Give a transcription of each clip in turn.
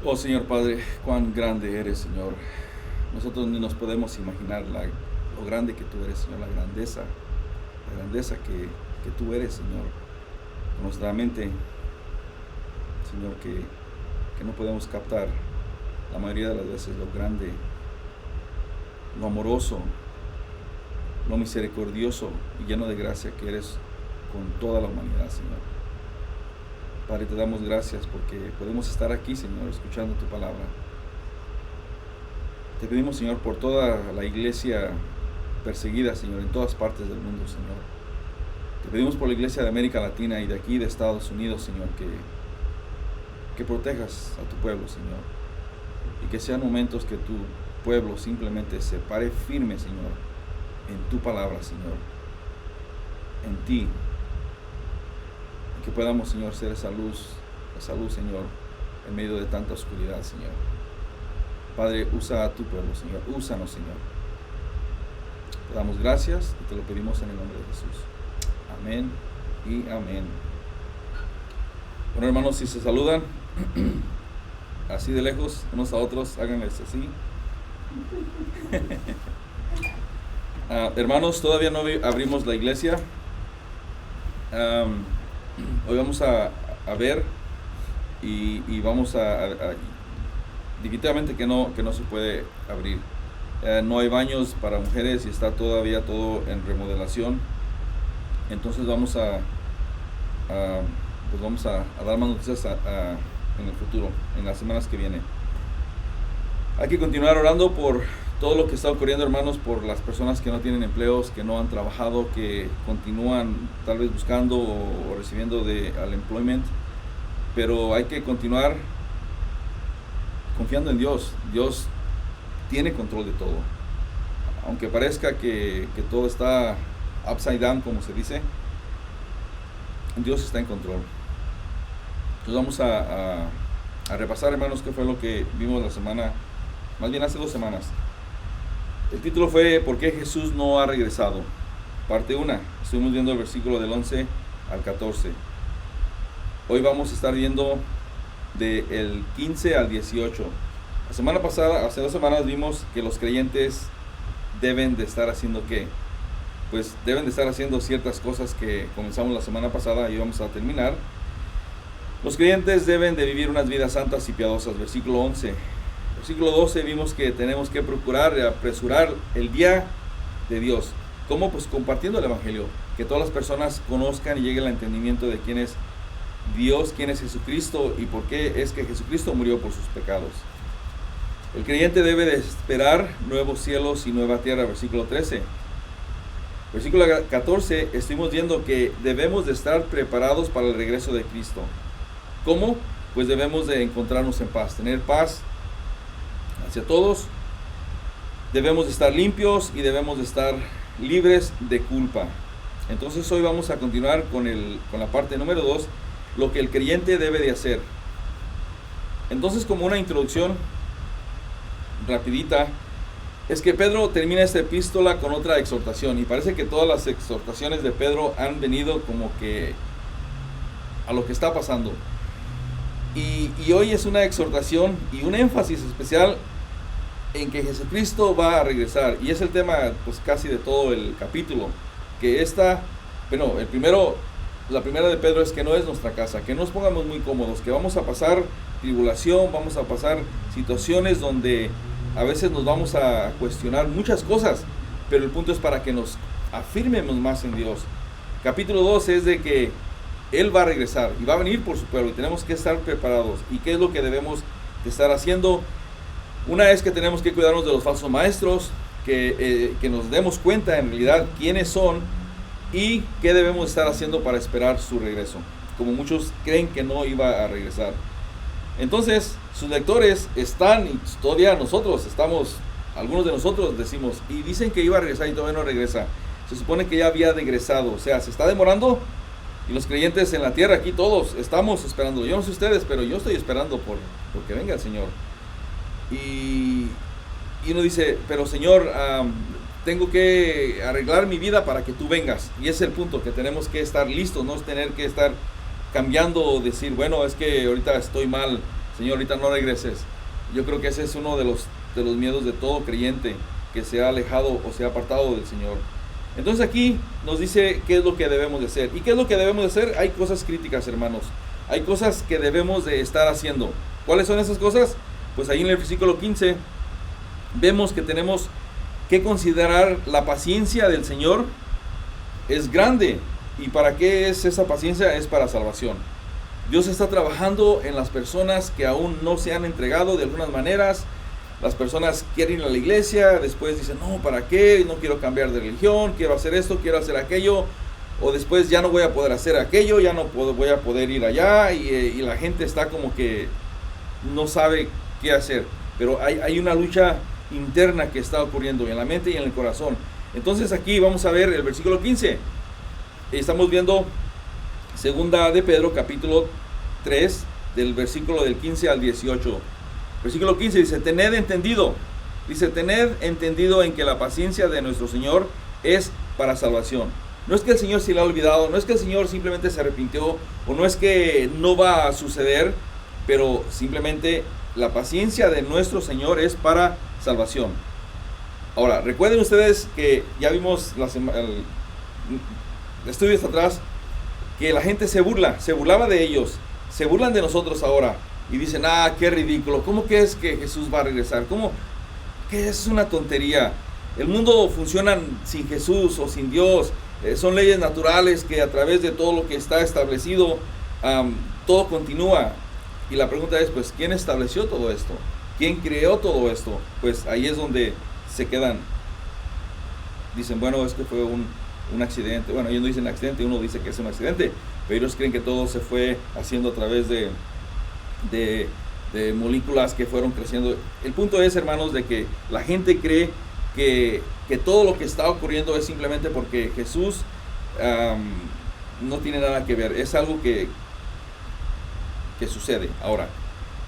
Oh Señor Padre, cuán grande eres, Señor. Nosotros ni nos podemos imaginar lo grande que tú eres, Señor, la grandeza que tú eres, Señor. Con nuestra mente, Señor, que no podemos captar la mayoría de las veces lo grande, lo amoroso, lo misericordioso y lleno de gracia que eres con toda la humanidad, Señor. Padre, te damos gracias porque podemos estar aquí, Señor, escuchando tu palabra. Te pedimos, Señor, por toda la iglesia perseguida, Señor, en todas partes del mundo, Señor. Te pedimos por la iglesia de América Latina y de aquí, de Estados Unidos, Señor, que protejas a tu pueblo, Señor. Y que sean momentos que tu pueblo simplemente se pare firme, Señor, en tu palabra, Señor, en ti. Y que podamos, Señor, ser esa luz, Señor, en medio de tanta oscuridad, Señor. Padre, usa a tu pueblo, Señor. Úsanos, Señor. Te damos gracias y te lo pedimos en el nombre de Jesús. Amén y amén. Bueno, hermanos, si se saludan así de lejos, unos a otros, háganles así. Hermanos, todavía no abrimos la iglesia. Hoy vamos a ver y vamos definitivamente que no se puede abrir. No hay baños para mujeres y está todavía todo en remodelación. Entonces vamos a dar más noticias en el futuro, en las semanas que vienen. Hay que continuar orando por todo lo que está ocurriendo, hermanos, por las personas que no tienen empleos, que no han trabajado, que continúan tal vez buscando o recibiendo al employment. Pero hay que continuar confiando en Dios. Dios tiene control de todo. Aunque parezca que todo está upside down, como se dice, Dios está en control. Entonces vamos a repasar, hermanos, qué fue lo que vimos más bien hace 2 semanas. El título fue ¿Por qué Jesús no ha regresado? Parte 1. Estuvimos viendo el versículo del 11 al 14. Hoy vamos a estar viendo del 15 al 18. La semana pasada, hace 2 semanas, vimos que los creyentes deben de estar haciendo ¿qué? Pues deben de estar haciendo ciertas cosas que comenzamos la semana pasada y vamos a terminar. Los creyentes deben de vivir unas vidas santas y piadosas. Versículo 11. Versículo 12 vimos que tenemos que procurar y apresurar el día de Dios. ¿Cómo? Pues compartiendo el Evangelio. Que todas las personas conozcan y lleguen al entendimiento de quién es Dios, quién es Jesucristo y por qué es que Jesucristo murió por sus pecados. El creyente debe de esperar nuevos cielos y nueva tierra. Versículo 13. Versículo 14, estuvimos viendo que debemos de estar preparados para el regreso de Cristo. ¿Cómo? Pues debemos de encontrarnos en paz, tener paz hacia todos. Debemos de estar limpios y debemos de estar libres de culpa. Entonces hoy vamos a continuar con la parte número 2, lo que el creyente debe de hacer. Entonces, como una introducción rapidita, es que Pedro termina esta epístola con otra exhortación y parece que todas las exhortaciones de Pedro han venido como que a lo que está pasando. Y hoy es una exhortación y un énfasis especial en que Jesucristo va a regresar. Y es el tema pues casi de todo el capítulo. Que la primera de Pedro es que no es nuestra casa, que no nos pongamos muy cómodos, que vamos a pasar tribulación, vamos a pasar situaciones donde a veces nos vamos a cuestionar muchas cosas, pero el punto es para que nos afirmemos más en Dios. Capítulo 2 es de que Él va a regresar y va a venir por su pueblo y tenemos que estar preparados. ¿Y qué es lo que debemos de estar haciendo? Una es que tenemos que cuidarnos de los falsos maestros, que nos demos cuenta en realidad quiénes son y qué debemos estar haciendo para esperar su regreso, como muchos creen que no iba a regresar. Entonces, sus lectores están, y todavía algunos de nosotros decimos, y dicen que iba a regresar y todavía no regresa. Se supone que ya había regresado, o sea, se está demorando. Y los creyentes en la tierra, aquí todos, estamos esperando. Yo no sé ustedes, pero yo estoy esperando porque venga el Señor. Y uno dice, pero Señor, tengo que arreglar mi vida para que tú vengas. Y ese es el punto, que tenemos que estar listos, no es tener que estar cambiando o decir, bueno, es que ahorita estoy mal Señor, ahorita no regreses. Yo creo que ese es uno de los miedos de todo creyente que se ha alejado o se ha apartado del Señor. Entonces aquí nos dice qué es lo que debemos de hacer. ¿Y qué es lo que debemos de hacer? Hay cosas críticas, hermanos. Hay cosas que debemos de estar haciendo. ¿Cuáles son esas cosas? Pues ahí en el versículo 15 vemos que tenemos que considerar la paciencia del Señor es grande. ¿Y para qué es esa paciencia? Es para salvación. Dios está trabajando en las personas que aún no se han entregado de algunas maneras. Las personas quieren ir a la iglesia, después dicen, no, ¿para qué? No quiero cambiar de religión, quiero hacer esto, quiero hacer aquello. O después ya no voy a poder hacer aquello, ya no voy a poder ir allá. Y la gente está como que no sabe qué hacer. Pero hay una lucha interna que está ocurriendo en la mente y en el corazón. Entonces aquí vamos a ver el versículo 15. Estamos viendo segunda de Pedro capítulo 3 del versículo del 15 al 18. Versículo 15 dice, tened entendido en que la paciencia de nuestro Señor es para salvación. No es que el Señor se le ha olvidado, no es que el Señor simplemente se arrepintió, o no es que no va a suceder, pero simplemente la paciencia de nuestro Señor es para salvación. Ahora, recuerden ustedes que ya vimos el estudio hasta atrás, que la gente se burlaba de ellos, se burlan de nosotros ahora, y dicen, qué ridículo, ¿cómo que es que Jesús va a regresar? ¿Cómo que es una tontería? El mundo funciona sin Jesús o sin Dios, son leyes naturales que a través de todo lo que está establecido, todo continúa. Y la pregunta es, pues, ¿quién estableció todo esto? ¿Quién creó todo esto? Pues ahí es donde se quedan. Dicen, bueno, es que fue un accidente. Bueno, ellos no dicen accidente, uno dice que es un accidente, pero ellos creen que todo se fue haciendo a través de moléculas que fueron creciendo. El punto es, hermanos, de que la gente cree que todo lo que está ocurriendo es simplemente porque Jesús no tiene nada que ver. Es algo que sucede. Ahora,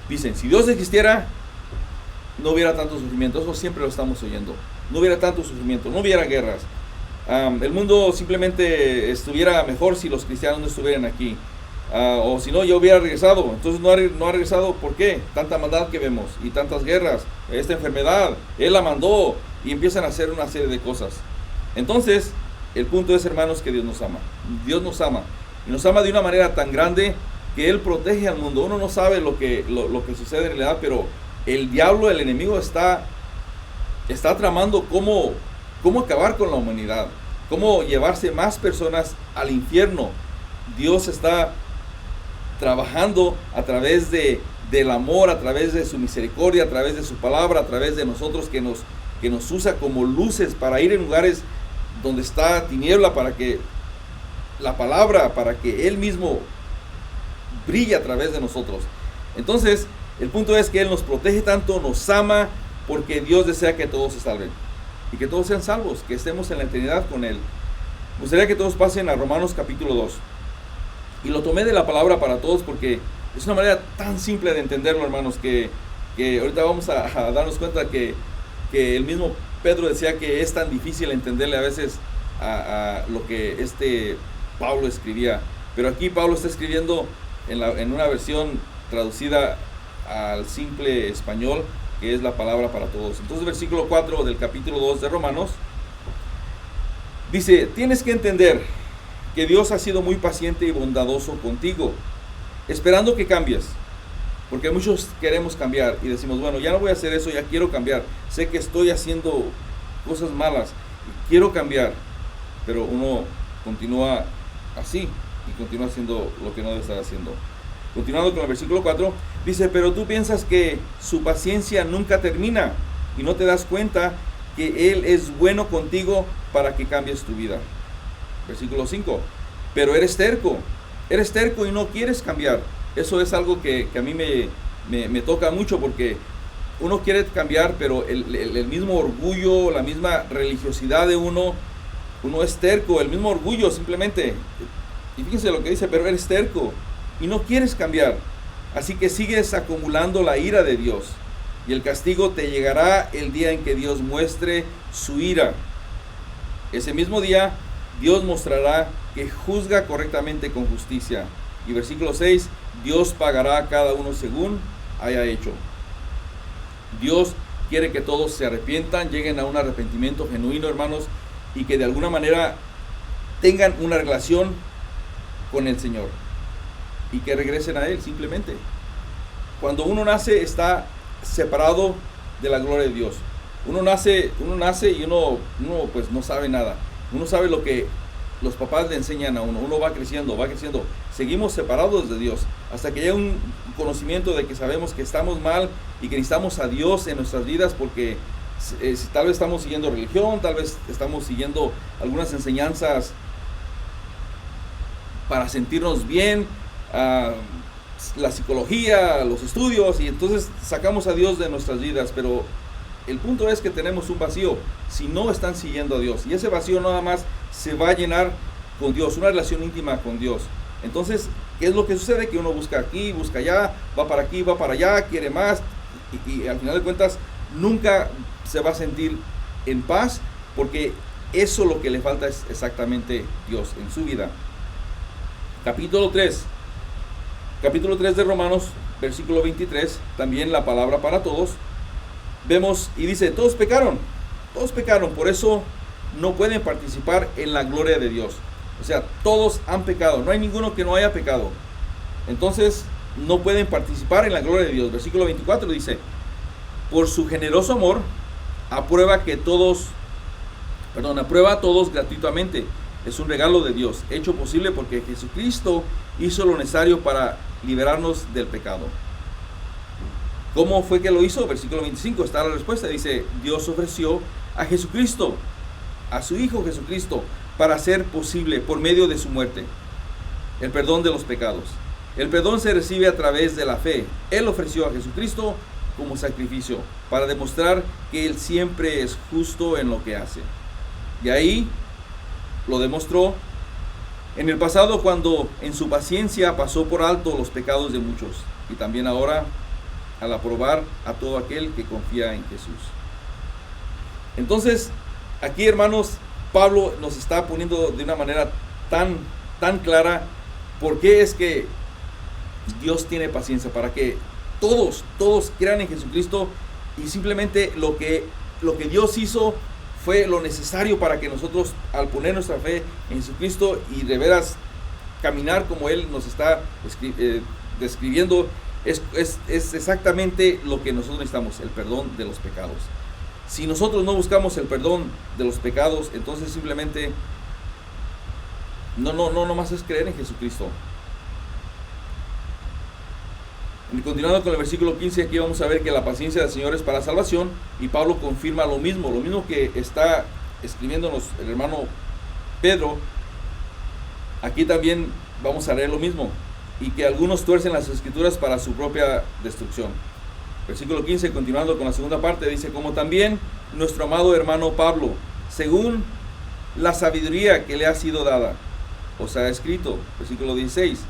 dicen, si Dios existiera, no hubiera tanto sufrimiento. Eso siempre lo estamos oyendo. No hubiera tanto sufrimiento, no hubiera guerras. El mundo simplemente estuviera mejor si los cristianos no estuvieran aquí. O si no, yo hubiera regresado. Entonces no ha regresado. ¿Por qué? Tanta maldad que vemos y tantas guerras, esta enfermedad, Él la mandó, y empiezan a hacer una serie de cosas. Entonces, el punto es, hermanos, que Dios nos ama. Dios nos ama, y nos ama de una manera tan grande que Él protege al mundo. Uno no sabe lo que sucede en realidad, pero el diablo, el enemigo, está tramando cómo acabar con la humanidad, cómo llevarse más personas al infierno. Dios está trabajando a través del amor, a través de su misericordia, a través de su palabra, a través de nosotros, que nos usa como luces para ir en lugares donde está tiniebla, para que la palabra, para que Él mismo brille a través de nosotros. Entonces, el punto es que Él nos protege tanto, nos ama, porque Dios desea que todos se salven y que todos sean salvos, que estemos en la eternidad con Él. Me gustaría que todos pasen a Romanos capítulo 2. Y lo tomé de la palabra para todos porque es una manera tan simple de entenderlo, hermanos, que ahorita vamos a darnos cuenta que el mismo Pedro decía que es tan difícil entenderle a veces a lo que Pablo escribía. Pero aquí Pablo está escribiendo en una versión traducida al simple español, que es la palabra para todos. Entonces, versículo 4 del capítulo 2 de Romanos dice, tienes que entender que Dios ha sido muy paciente y bondadoso contigo, esperando que cambies. Porque muchos queremos cambiar y decimos, bueno, ya no voy a hacer eso, ya quiero cambiar. Sé que estoy haciendo cosas malas y quiero cambiar. Pero uno continúa así y continúa haciendo lo que no debe estar haciendo. Continuando con el versículo 4, dice, pero tú piensas que su paciencia nunca termina y no te das cuenta que Él es bueno contigo para que cambies tu vida. Versículo 5, pero eres terco y no quieres cambiar. Eso es algo que a mí me toca mucho, porque uno quiere cambiar, pero el mismo orgullo, la misma religiosidad de uno es terco, el mismo orgullo simplemente. Y fíjense lo que dice, pero eres terco y no quieres cambiar. Así que sigues acumulando la ira de Dios, y el castigo te llegará el día en que Dios muestre su ira. Ese mismo día Dios mostrará que juzga correctamente con justicia. Y versículo 6, Dios pagará a cada uno según haya hecho. Dios quiere que todos se arrepientan, lleguen a un arrepentimiento genuino, hermanos, y que de alguna manera tengan una relación con el Señor y que regresen a Él simplemente. Cuando uno nace está separado de la gloria de Dios. Uno nace y uno pues no sabe nada. Uno sabe lo que los papás le enseñan a uno. Uno va creciendo. Seguimos separados de Dios hasta que llega un conocimiento de que sabemos que estamos mal y que necesitamos a Dios en nuestras vidas, porque tal vez estamos siguiendo religión, tal vez estamos siguiendo algunas enseñanzas para sentirnos bien, la psicología, los estudios, y entonces sacamos a Dios de nuestras vidas. Pero el punto es que tenemos un vacío si no están siguiendo a Dios, y ese vacío nada más se va a llenar con Dios, una relación íntima con Dios. Entonces, ¿qué es lo que sucede? Que uno busca aquí, busca allá, va para aquí, va para allá, quiere más, y al final de cuentas nunca se va a sentir en paz, porque eso lo que le falta es exactamente Dios en su vida. Capítulo 3 de Romanos, versículo 23, también la palabra para todos. Vemos y dice, todos pecaron, por eso no pueden participar en la gloria de Dios. O sea, todos han pecado, no hay ninguno que no haya pecado. Entonces, no pueden participar en la gloria de Dios. Versículo 24 dice, por su generoso amor, aprueba a todos gratuitamente. Es un regalo de Dios, hecho posible porque Jesucristo hizo lo necesario para liberarnos del pecado. ¿Cómo fue que lo hizo? Versículo 25 está la respuesta. Dice, Dios ofreció a Jesucristo, a su Hijo Jesucristo, para hacer posible, por medio de su muerte, el perdón de los pecados. El perdón se recibe a través de la fe. Él ofreció a Jesucristo como sacrificio para demostrar que Él siempre es justo en lo que hace. Y ahí lo demostró en el pasado, cuando en su paciencia pasó por alto los pecados de muchos, y también ahora al aprobar a todo aquel que confía en Jesús. Entonces, aquí, hermanos, Pablo nos está poniendo de una manera tan clara por qué es que Dios tiene paciencia, para que todos crean en Jesucristo, y simplemente lo que Dios hizo fue lo necesario para que nosotros, al poner nuestra fe en Jesucristo y de veras caminar como Él nos está describiendo, es exactamente lo que nosotros necesitamos, el perdón de los pecados. Si nosotros no buscamos el perdón de los pecados, entonces simplemente no más es creer en Jesucristo. Y continuando con el versículo 15, aquí vamos a ver que la paciencia del Señor es para salvación, y Pablo confirma lo mismo que está escribiéndonos el hermano Pedro. Aquí también vamos a leer lo mismo, y que algunos tuercen las escrituras para su propia destrucción. Versículo 15, continuando con la segunda parte, dice, como también nuestro amado hermano Pablo, según la sabiduría que le ha sido dada, os ha escrito. Versículo 16,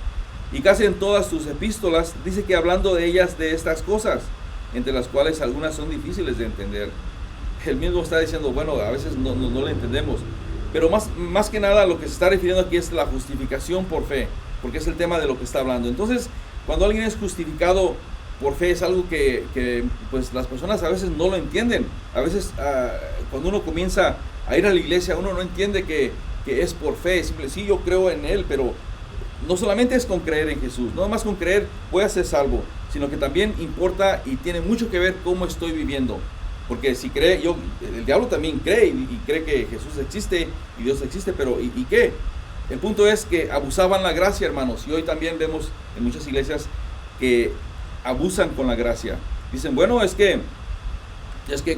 y casi en todas sus epístolas dice que hablando de ellas, de estas cosas, entre las cuales algunas son difíciles de entender. Él mismo está diciendo, bueno, a veces no lo entendemos, pero más que nada lo que se está refiriendo aquí es la justificación por fe, porque es el tema de lo que está hablando. Entonces, cuando alguien es justificado por fe, es algo que pues las personas a veces no lo entienden. A veces cuando uno comienza a ir a la iglesia, uno no entiende que es por fe. Sí, yo creo en Él, pero no solamente es con creer en Jesús, no más con creer voy a ser salvo, sino que también importa y tiene mucho que ver cómo estoy viviendo. Porque si cree, el diablo también cree y cree que Jesús existe y Dios existe, pero ¿y qué? El punto es que abusaban la gracia, hermanos, y hoy también vemos en muchas iglesias que abusan con la gracia. Dicen, bueno, es que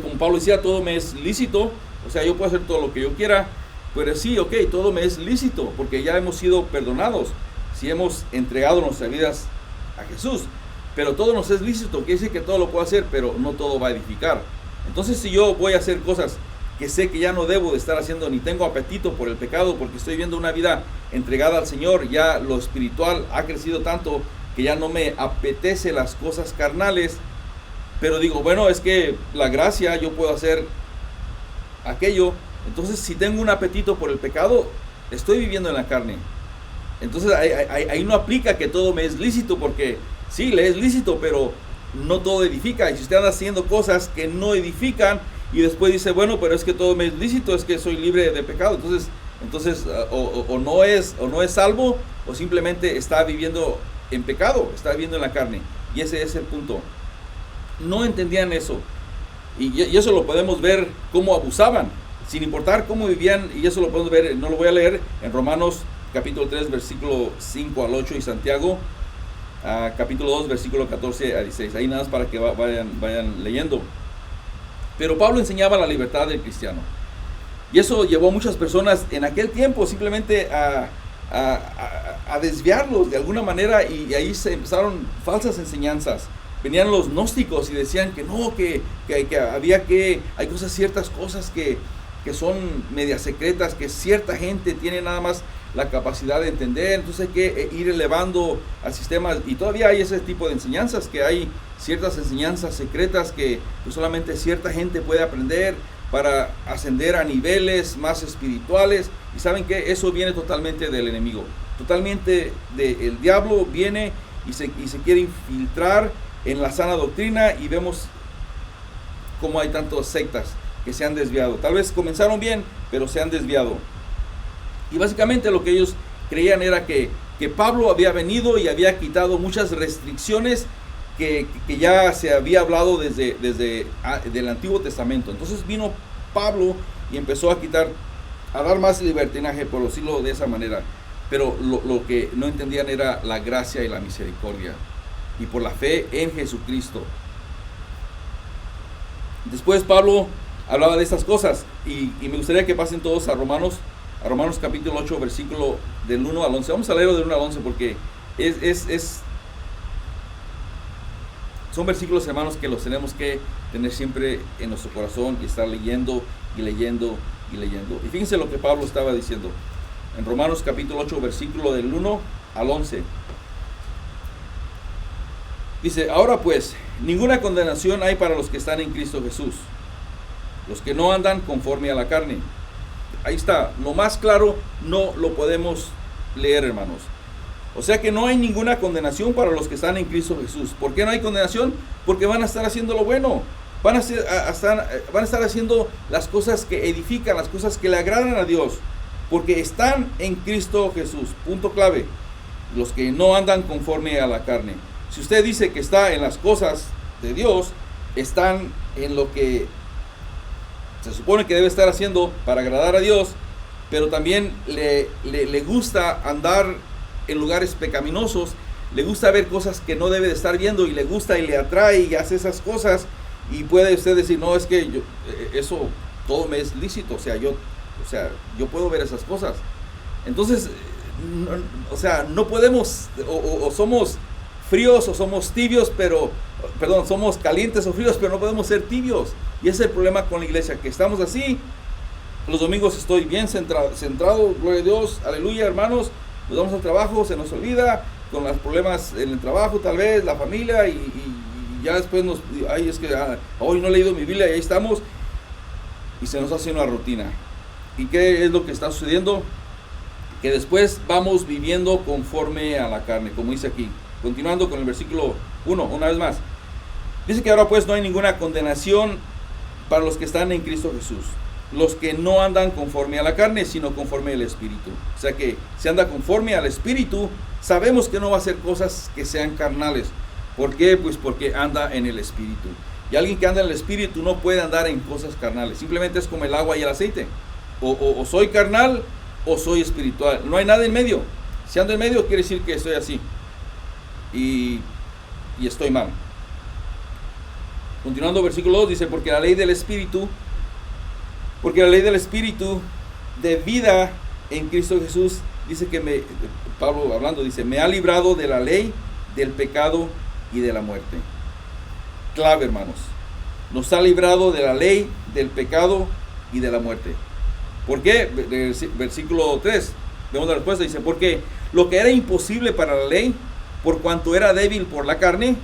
como Pablo decía, todo me es lícito, o sea, yo puedo hacer todo lo que yo quiera, pero sí, ok, todo me es lícito, porque ya hemos sido perdonados, si hemos entregado nuestras vidas a Jesús, pero todo nos es lícito, quiere decir que todo lo puedo hacer, pero no todo va a edificar. Entonces, si yo voy a hacer cosas que sé que ya no debo de estar haciendo, ni tengo apetito por el pecado, porque estoy viviendo una vida entregada al Señor, ya lo espiritual ha crecido tanto que ya no me apetece las cosas carnales, pero digo, bueno, es que la gracia, yo puedo hacer aquello. Entonces, si tengo un apetito por el pecado, estoy viviendo en la carne. Entonces ahí no aplica que todo me es lícito, porque sí, le es lícito, pero no todo edifica. Y si usted anda haciendo cosas que no edifican y después dice, bueno, pero es que todo me es lícito, es que soy libre de pecado, entonces o no es salvo, o simplemente está viviendo en pecado, está viviendo en la carne. Y ese es el punto. No entendían eso. Y eso lo podemos ver cómo abusaban, sin importar cómo vivían. Y eso lo podemos ver, no lo voy a leer, en Romanos capítulo 3, versículo 5 al 8, y Santiago capítulo 2, versículo 14 a 16. Ahí nada más para que vayan leyendo. Pero Pablo enseñaba la libertad del cristiano. Y eso llevó a muchas personas en aquel tiempo simplemente a desviarlos de alguna manera, y ahí se empezaron falsas enseñanzas. Venían los gnósticos y decían que no, que hay ciertas cosas que son medias secretas, que cierta gente tiene nada más la capacidad de entender, entonces hay que ir elevando al sistema. Y todavía hay ese tipo de enseñanzas, que hay ciertas enseñanzas secretas que solamente cierta gente puede aprender para ascender a niveles más espirituales. Y saben que eso viene totalmente del enemigo, totalmente del diablo. Viene y se quiere infiltrar en la sana doctrina, y vemos cómo hay tantas sectas que se han desviado. Tal vez comenzaron bien, pero se han desviado. Y básicamente lo que ellos creían era que Pablo había venido y había quitado muchas restricciones que ya se había hablado desde el Antiguo Testamento. Entonces vino Pablo y empezó a dar más libertinaje, por decirlo de esa manera. Pero lo que no entendían era la gracia y la misericordia, y por la fe en Jesucristo. Después Pablo hablaba de estas cosas, y me gustaría que pasen todos a Romanos capítulo 8, versículo del 1 al 11. Vamos a leerlo del 1 al 11 porque son versículos, hermanos, que los tenemos que tener siempre en nuestro corazón y estar leyendo y leyendo y leyendo. Y fíjense lo que Pablo estaba diciendo en Romanos capítulo 8, versículo del 1 al 11. Dice: ahora pues, ninguna condenación hay para los que están en Cristo Jesús, los que no andan conforme a la carne. Ahí está, lo más claro no lo podemos leer, hermanos. O sea que no hay ninguna condenación para los que están en Cristo Jesús. ¿Por qué no hay condenación? Porque van a estar haciendo lo bueno. Van a estar haciendo las cosas que edifican, las cosas que le agradan a Dios. Porque están en Cristo Jesús. Punto clave. Los que no andan conforme a la carne. Si usted dice que está en las cosas de Dios, están en lo que se supone que debe estar haciendo para agradar a Dios, pero también le gusta andar en lugares pecaminosos, le gusta ver cosas que no debe de estar viendo, y le gusta y le atrae y hace esas cosas, y puede usted decir, no, es que eso todo me es lícito, yo puedo ver esas cosas. Entonces, no podemos, o somos fríos o somos tibios, somos calientes o fríos, pero no podemos ser tibios. Y ese es el problema con la iglesia, que estamos así. Los domingos estoy bien centrado, gloria a Dios, aleluya, hermanos. Nos vamos al trabajo, se nos olvida, con los problemas en el trabajo, tal vez, la familia, y ya después hoy no he leído mi Biblia, y ahí estamos, y se nos hace una rutina. ¿Y qué es lo que está sucediendo? Que después vamos viviendo conforme a la carne, como dice aquí. Continuando con el versículo 1, una vez más. Dice que ahora pues no hay ninguna condenación para los que están en Cristo Jesús, los que no andan conforme a la carne, sino conforme al Espíritu. O sea que si anda conforme al Espíritu, sabemos que no va a hacer cosas que sean carnales. ¿Por qué? Pues porque anda en el Espíritu. Y alguien que anda en el Espíritu no puede andar en cosas carnales. Simplemente es como el agua y el aceite. O soy carnal o soy espiritual. No hay nada en medio. Si ando en medio, quiere decir que estoy así. Y estoy mal. Continuando, versículo 2 dice: porque la ley del Espíritu de vida en Cristo Jesús, dice que Pablo hablando, dice: me ha librado de la ley, del pecado y de la muerte. Clave, hermanos. Nos ha librado de la ley, del pecado y de la muerte. ¿Por qué? Versículo 3, vemos la respuesta, dice: porque lo que era imposible para la ley, por cuanto era débil por la carne,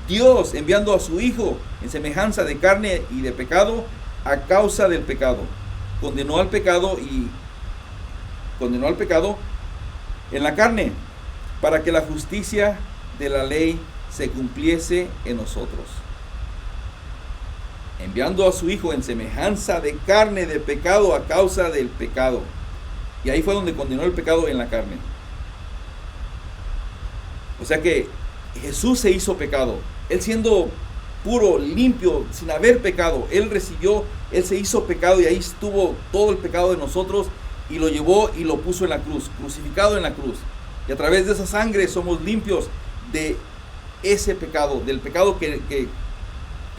Dios, enviando a su Hijo en semejanza de carne y de pecado, a causa del pecado, condenó al pecado en la carne, para que la justicia de la ley se cumpliese en nosotros, enviando a su Hijo en semejanza de carne de pecado a causa del pecado. Y ahí fue donde condenó el pecado en la carne. O sea que Jesús se hizo pecado. Él siendo puro, limpio, sin haber pecado, Él se hizo pecado, y ahí estuvo todo el pecado de nosotros, y lo llevó y lo puso en la cruz, crucificado en la cruz. Y a través de esa sangre somos limpios de ese pecado, del pecado que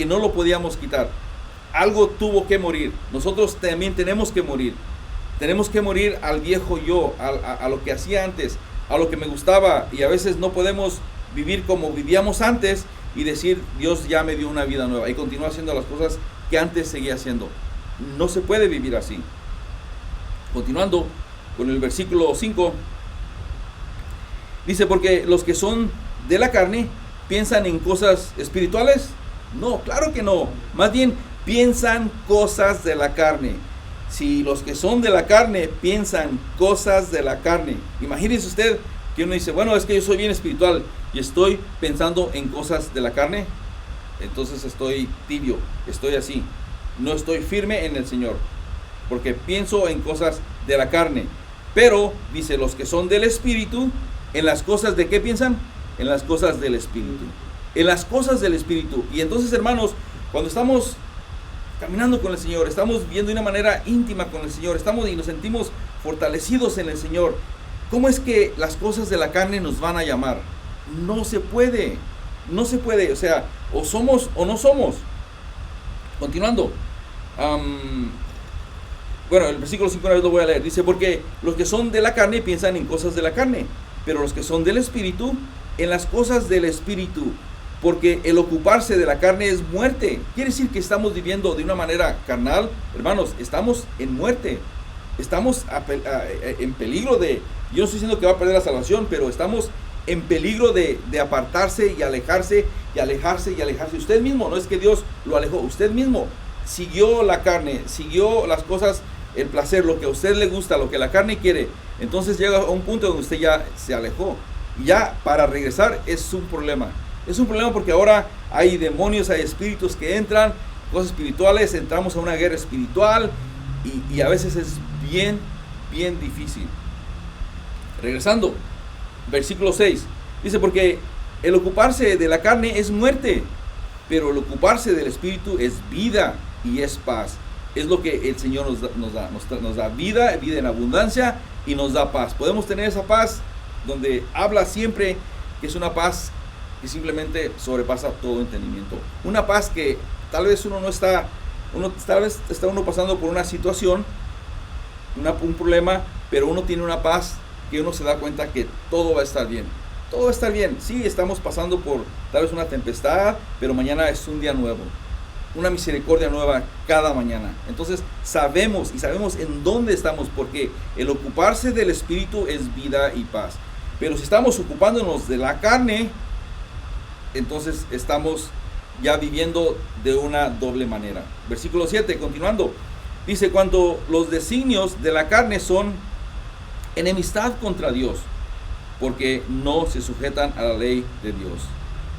no lo podíamos quitar. Algo tuvo que morir. Nosotros también tenemos que morir. Tenemos que morir al viejo yo, a lo que hacía antes, a lo que me gustaba, y a veces no podemos vivir como vivíamos antes y decir, Dios ya me dio una vida nueva, y continúa haciendo las cosas que antes seguía haciendo. No se puede vivir así. Continuando con el versículo 5, dice, porque los que son de la carne piensan en cosas espirituales. No, claro que no. Más bien piensan cosas de la carne. Si los que son de la carne piensan cosas de la carne, imagínese usted que uno dice, bueno, es que yo soy bien espiritual y estoy pensando en cosas de la carne, entonces estoy tibio, estoy así, no estoy firme en el Señor, porque pienso en cosas de la carne. Pero dice, los que son del Espíritu, ¿en las cosas de qué piensan? En las cosas del Espíritu. En las cosas del Espíritu. Y entonces, hermanos, cuando estamos caminando con el Señor, estamos viviendo de una manera íntima con el Señor, y nos sentimos fortalecidos en el Señor, ¿cómo es que las cosas de la carne nos van a llamar? No se puede, no se puede. O sea, o somos o no somos. Continuando, bueno, el versículo 5 una vez lo voy a leer. Dice, porque los que son de la carne piensan en cosas de la carne, pero los que son del Espíritu, en las cosas del Espíritu. Porque el ocuparse de la carne es muerte. Quiere decir que estamos viviendo de una manera carnal. Hermanos, estamos en muerte. Estamos en peligro de... Yo no estoy diciendo que va a perder la salvación, pero estamos en peligro de apartarse y alejarse y alejarse y alejarse. Usted mismo, no es que Dios lo alejó. Usted mismo siguió la carne, siguió las cosas, el placer, lo que a usted le gusta, lo que la carne quiere. Entonces llega a un punto donde usted ya se alejó. Y ya para regresar es un problema. Es un problema porque ahora hay demonios, hay espíritus que entran, cosas espirituales, entramos a una guerra espiritual y a veces es bien difícil. Regresando, versículo 6, dice, porque el ocuparse de la carne es muerte, pero el ocuparse del Espíritu es vida y es paz. Es lo que el Señor nos da vida en abundancia, y nos da paz. Podemos tener esa paz donde habla siempre que es una paz que simplemente sobrepasa todo entendimiento. Una paz que tal vez tal vez está uno pasando por una situación, un problema, pero uno tiene una paz que uno se da cuenta que todo va a estar bien. Todo va a estar bien. Sí, estamos pasando por tal vez una tempestad, pero mañana es un día nuevo. Una misericordia nueva cada mañana. Entonces sabemos en dónde estamos, porque el ocuparse del Espíritu es vida y paz. Pero si estamos ocupándonos de la carne, entonces estamos ya viviendo de una doble manera. Versículo 7, continuando, dice, cuando los designios de la carne son enemistad contra Dios, porque no se sujetan a la ley de Dios.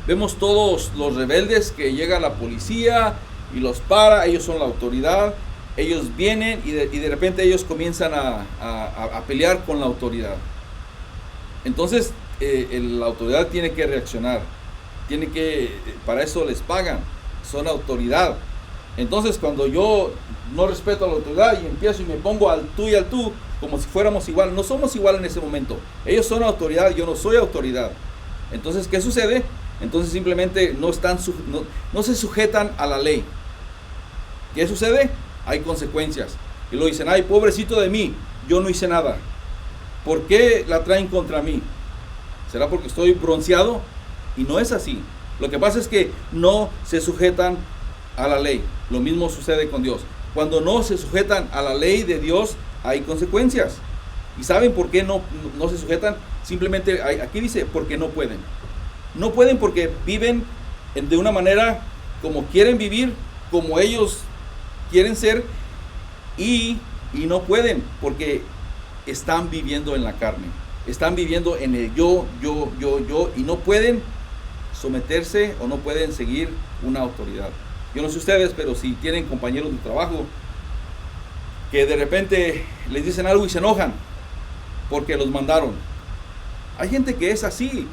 Vemos todos los rebeldes que llega la policía y los para, ellos son la autoridad, ellos vienen y de repente ellos comienzan a pelear con la autoridad. Entonces la autoridad tiene que reaccionar, para eso les pagan, son autoridad. Entonces cuando yo no respeto a la autoridad y empiezo y me pongo al tú y al tú, como si fuéramos igual, no somos igual en ese momento. Ellos son autoridad, yo no soy autoridad. Entonces, ¿qué sucede? Entonces simplemente no se sujetan a la ley. ¿Qué sucede? Hay consecuencias. Y lo dicen, ay, pobrecito de mí, yo no hice nada. ¿Por qué la traen contra mí? ¿Será porque estoy bronceado? Y no es así. Lo que pasa es que no se sujetan a la ley. Lo mismo sucede con Dios. Cuando no se sujetan a la ley de Dios, hay consecuencias. ¿Y saben por qué no se sujetan? Simplemente aquí dice, porque no pueden. No pueden porque viven de una manera como quieren vivir, como ellos quieren ser, y no pueden porque están viviendo en la carne. Están viviendo en el yo, y no pueden someterse o no pueden seguir una autoridad. Yo no sé ustedes, pero si tienen compañeros de trabajo que de repente les dicen algo y se enojan porque los mandaron. Hay gente que es así,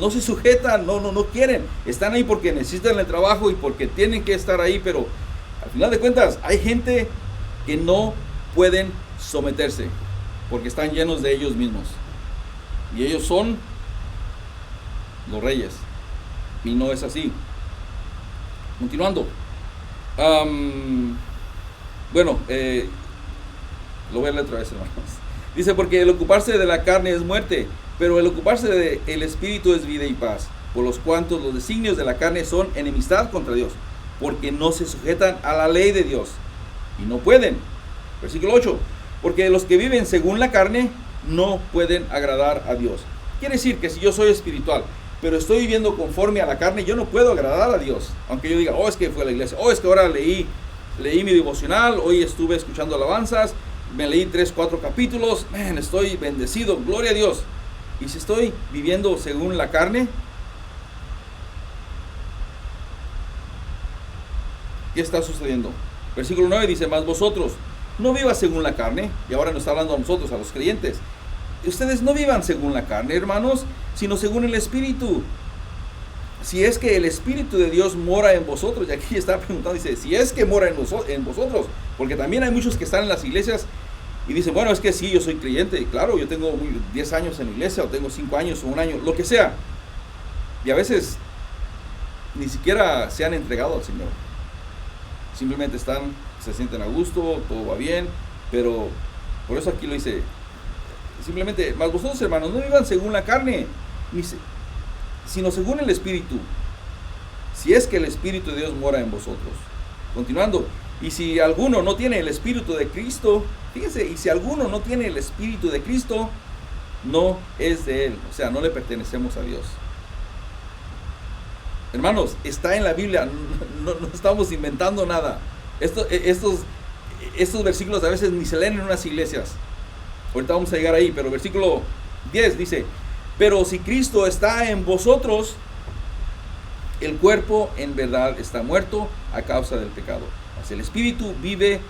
no se sujetan, no quieren, están ahí porque necesitan el trabajo y porque tienen que estar ahí, pero al final de cuentas hay gente que no pueden someterse porque están llenos de ellos mismos y ellos son los reyes y no es así. Continuando, lo voy a leer otra vez, hermanos. Dice, porque el ocuparse de la carne es muerte, pero el ocuparse del espíritu es vida y paz, por los cuantos los designios de la carne son enemistad contra Dios, porque no se sujetan a la ley de Dios, y no pueden. Versículo 8, porque los que viven según la carne no pueden agradar a Dios. Quiere decir que si yo soy espiritual, pero estoy viviendo conforme a la carne, yo no puedo agradar a Dios. Aunque yo diga, es que fue a la iglesia, es que ahora leí mi devocional, hoy estuve escuchando alabanzas, me leí 3-4 capítulos, estoy bendecido, gloria a Dios. Y si estoy viviendo según la carne, ¿qué está sucediendo? Versículo 9 dice, mas vosotros no vivas según la carne, y ahora nos está hablando a nosotros, a los creyentes. Ustedes no vivan según la carne, hermanos, sino según el Espíritu. Si es que el Espíritu de Dios mora en vosotros, y aquí está preguntando, dice, si es que mora en vosotros, porque también hay muchos que están en las iglesias y dicen, bueno, es que sí, yo soy creyente, y claro, yo tengo 10 años en la iglesia, o tengo 5 años, o 1 año, lo que sea, y a veces ni siquiera se han entregado al Señor, simplemente se sienten a gusto, todo va bien, pero por eso aquí lo dice, simplemente, mas vosotros, hermanos, no vivan según la carne, sino según el Espíritu, si es que el Espíritu de Dios mora en vosotros. Continuando, y si alguno no tiene el Espíritu de Cristo, fíjense, y si alguno no tiene el Espíritu de Cristo, no es de Él, o sea, no le pertenecemos a Dios. Hermanos, está en la Biblia, no estamos inventando nada. Estos versículos a veces ni se leen en unas iglesias. Ahorita vamos a llegar ahí, pero versículo 10 dice, pero si Cristo está en vosotros, el cuerpo en verdad está muerto a causa del pecado, mas el espíritu vive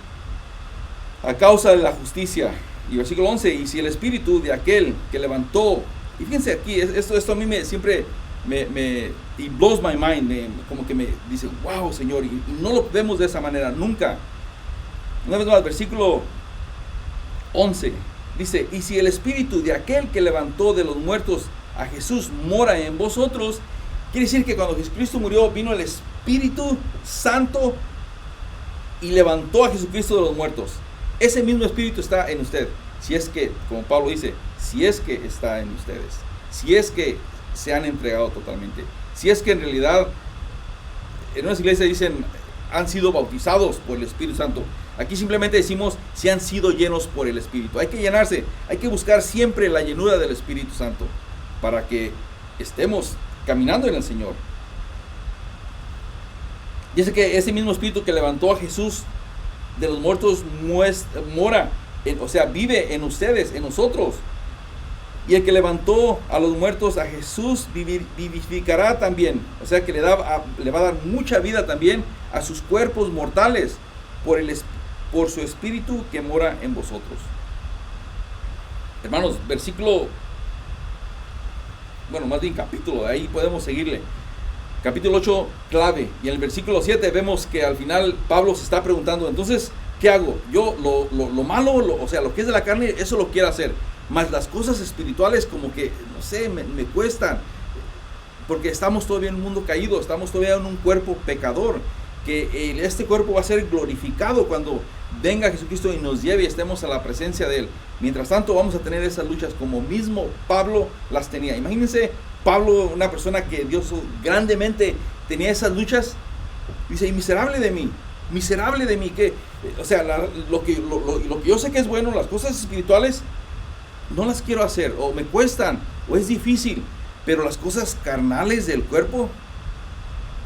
a causa de la justicia. Y versículo 11, y si el espíritu de aquel que levantó, y fíjense aquí, esto a mí siempre it blows my mind, como que me dice, wow, Señor, y no lo vemos de esa manera, nunca. Una vez más, versículo 11, dice, y si el espíritu de aquel que levantó de los muertos a Jesús mora en vosotros, quiere decir que cuando Jesucristo murió, vino el Espíritu Santo y levantó a Jesucristo de los muertos. Ese mismo Espíritu está en usted, si es que, como Pablo dice, si es que está en ustedes, si es que se han entregado totalmente, si es que en realidad, en unas iglesias dicen, han sido bautizados por el Espíritu Santo. Aquí simplemente decimos si han sido llenos por el Espíritu. Hay que llenarse, hay que buscar siempre la llenura del Espíritu Santo para que estemos caminando en el Señor. Dice que ese mismo Espíritu que levantó a Jesús de los muertos mora, vive en ustedes, en nosotros. Y el que levantó a los muertos a Jesús vivificará también. O sea que le va a dar mucha vida también a sus cuerpos mortales por su Espíritu que mora en vosotros. Hermanos, capítulo, de ahí podemos seguirle. Capítulo 8, clave. Y en el versículo 7 vemos que al final Pablo se está preguntando, entonces, ¿qué hago? Yo lo malo, lo que es de la carne, eso lo quiero hacer. Mas las cosas espirituales como que, no sé, me cuestan. Porque estamos todavía en un mundo caído, estamos todavía en un cuerpo pecador. Que este cuerpo va a ser glorificado cuando venga Jesucristo y nos lleve y estemos a la presencia de Él. Mientras tanto vamos a tener esas luchas como mismo Pablo las tenía. Imagínense Pablo, una persona que Dios grandemente tenía esas luchas. Dice, y miserable de mí, que, lo que yo sé que es bueno, las cosas espirituales, no las quiero hacer, o me cuestan, o es difícil, pero las cosas carnales del cuerpo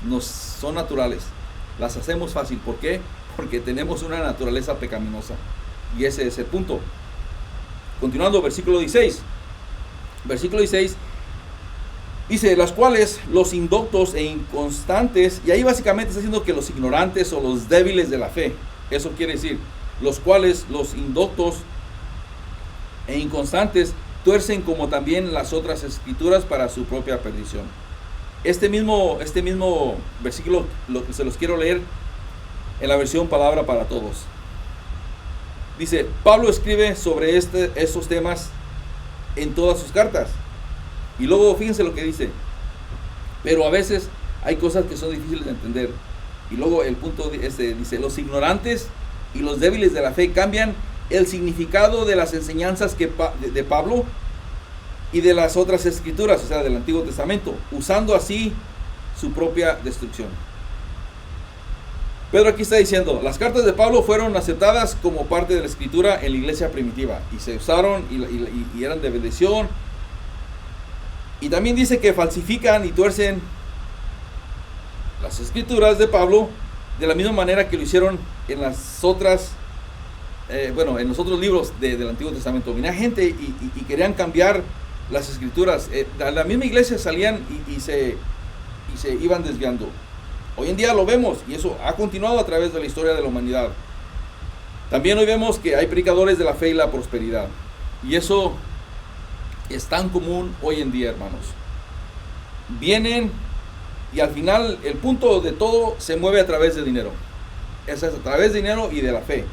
nos son naturales. Las hacemos fácil. ¿Por qué? Porque tenemos una naturaleza pecaminosa. Y ese es el punto. Continuando, versículo 16. Versículo 16. Dice, las cuales los indoctos e inconstantes, y ahí básicamente está diciendo que los ignorantes o los débiles de la fe, eso quiere decir, los cuales los indoctos e inconstantes tuercen como también las otras escrituras para su propia perdición. Este mismo versículo se los quiero leer en la versión Palabra para Todos. Dice, Pablo escribe sobre estos temas en todas sus cartas. Y luego fíjense lo que dice. Pero a veces hay cosas que son difíciles de entender. Y luego el punto dice, los ignorantes y los débiles de la fe cambian el significado de las enseñanzas de Pablo y de las otras escrituras, o sea, del Antiguo Testamento, usando así su propia destrucción. Pedro aquí está diciendo, las cartas de Pablo fueron aceptadas como parte de la escritura en la iglesia primitiva, y se usaron y eran de bendición. Y también dice que falsifican y tuercen las escrituras de Pablo de la misma manera que lo hicieron en las otras, en los otros libros del Antiguo Testamento. Venía gente y querían cambiar las escrituras. A la misma iglesia salían y se iban desviando. Hoy en día lo vemos, y eso ha continuado a través de la historia de la humanidad. También hoy vemos que hay predicadores de la fe y la prosperidad, y eso es tan común hoy en día, hermanos. Vienen y al final el punto de todo se mueve a través de dinero. Es a través de dinero y de la fe.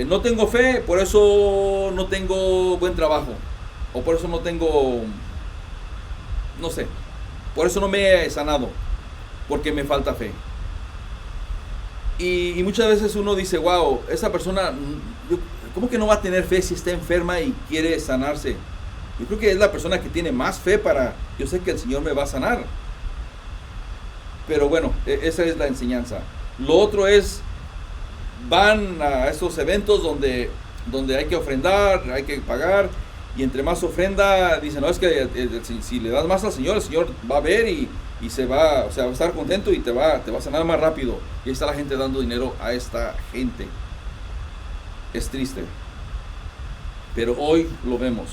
No tengo fe, por eso no tengo buen trabajo, o por eso no tengo, no sé, por eso no me he sanado, porque me falta fe. Y muchas veces uno dice, wow, esa persona, ¿cómo que no va a tener fe si está enferma y quiere sanarse? Yo creo que es la persona que tiene más fe yo sé que el Señor me va a sanar. Pero bueno, esa es la enseñanza. Lo otro es, van a estos eventos donde hay que ofrendar, hay que pagar, y entre más ofrenda, dicen, no, es que si le das más al Señor, el Señor va a ver y va a estar contento y te va a sanar más rápido. Y ahí está la gente dando dinero a esta gente. Es triste, pero hoy lo vemos.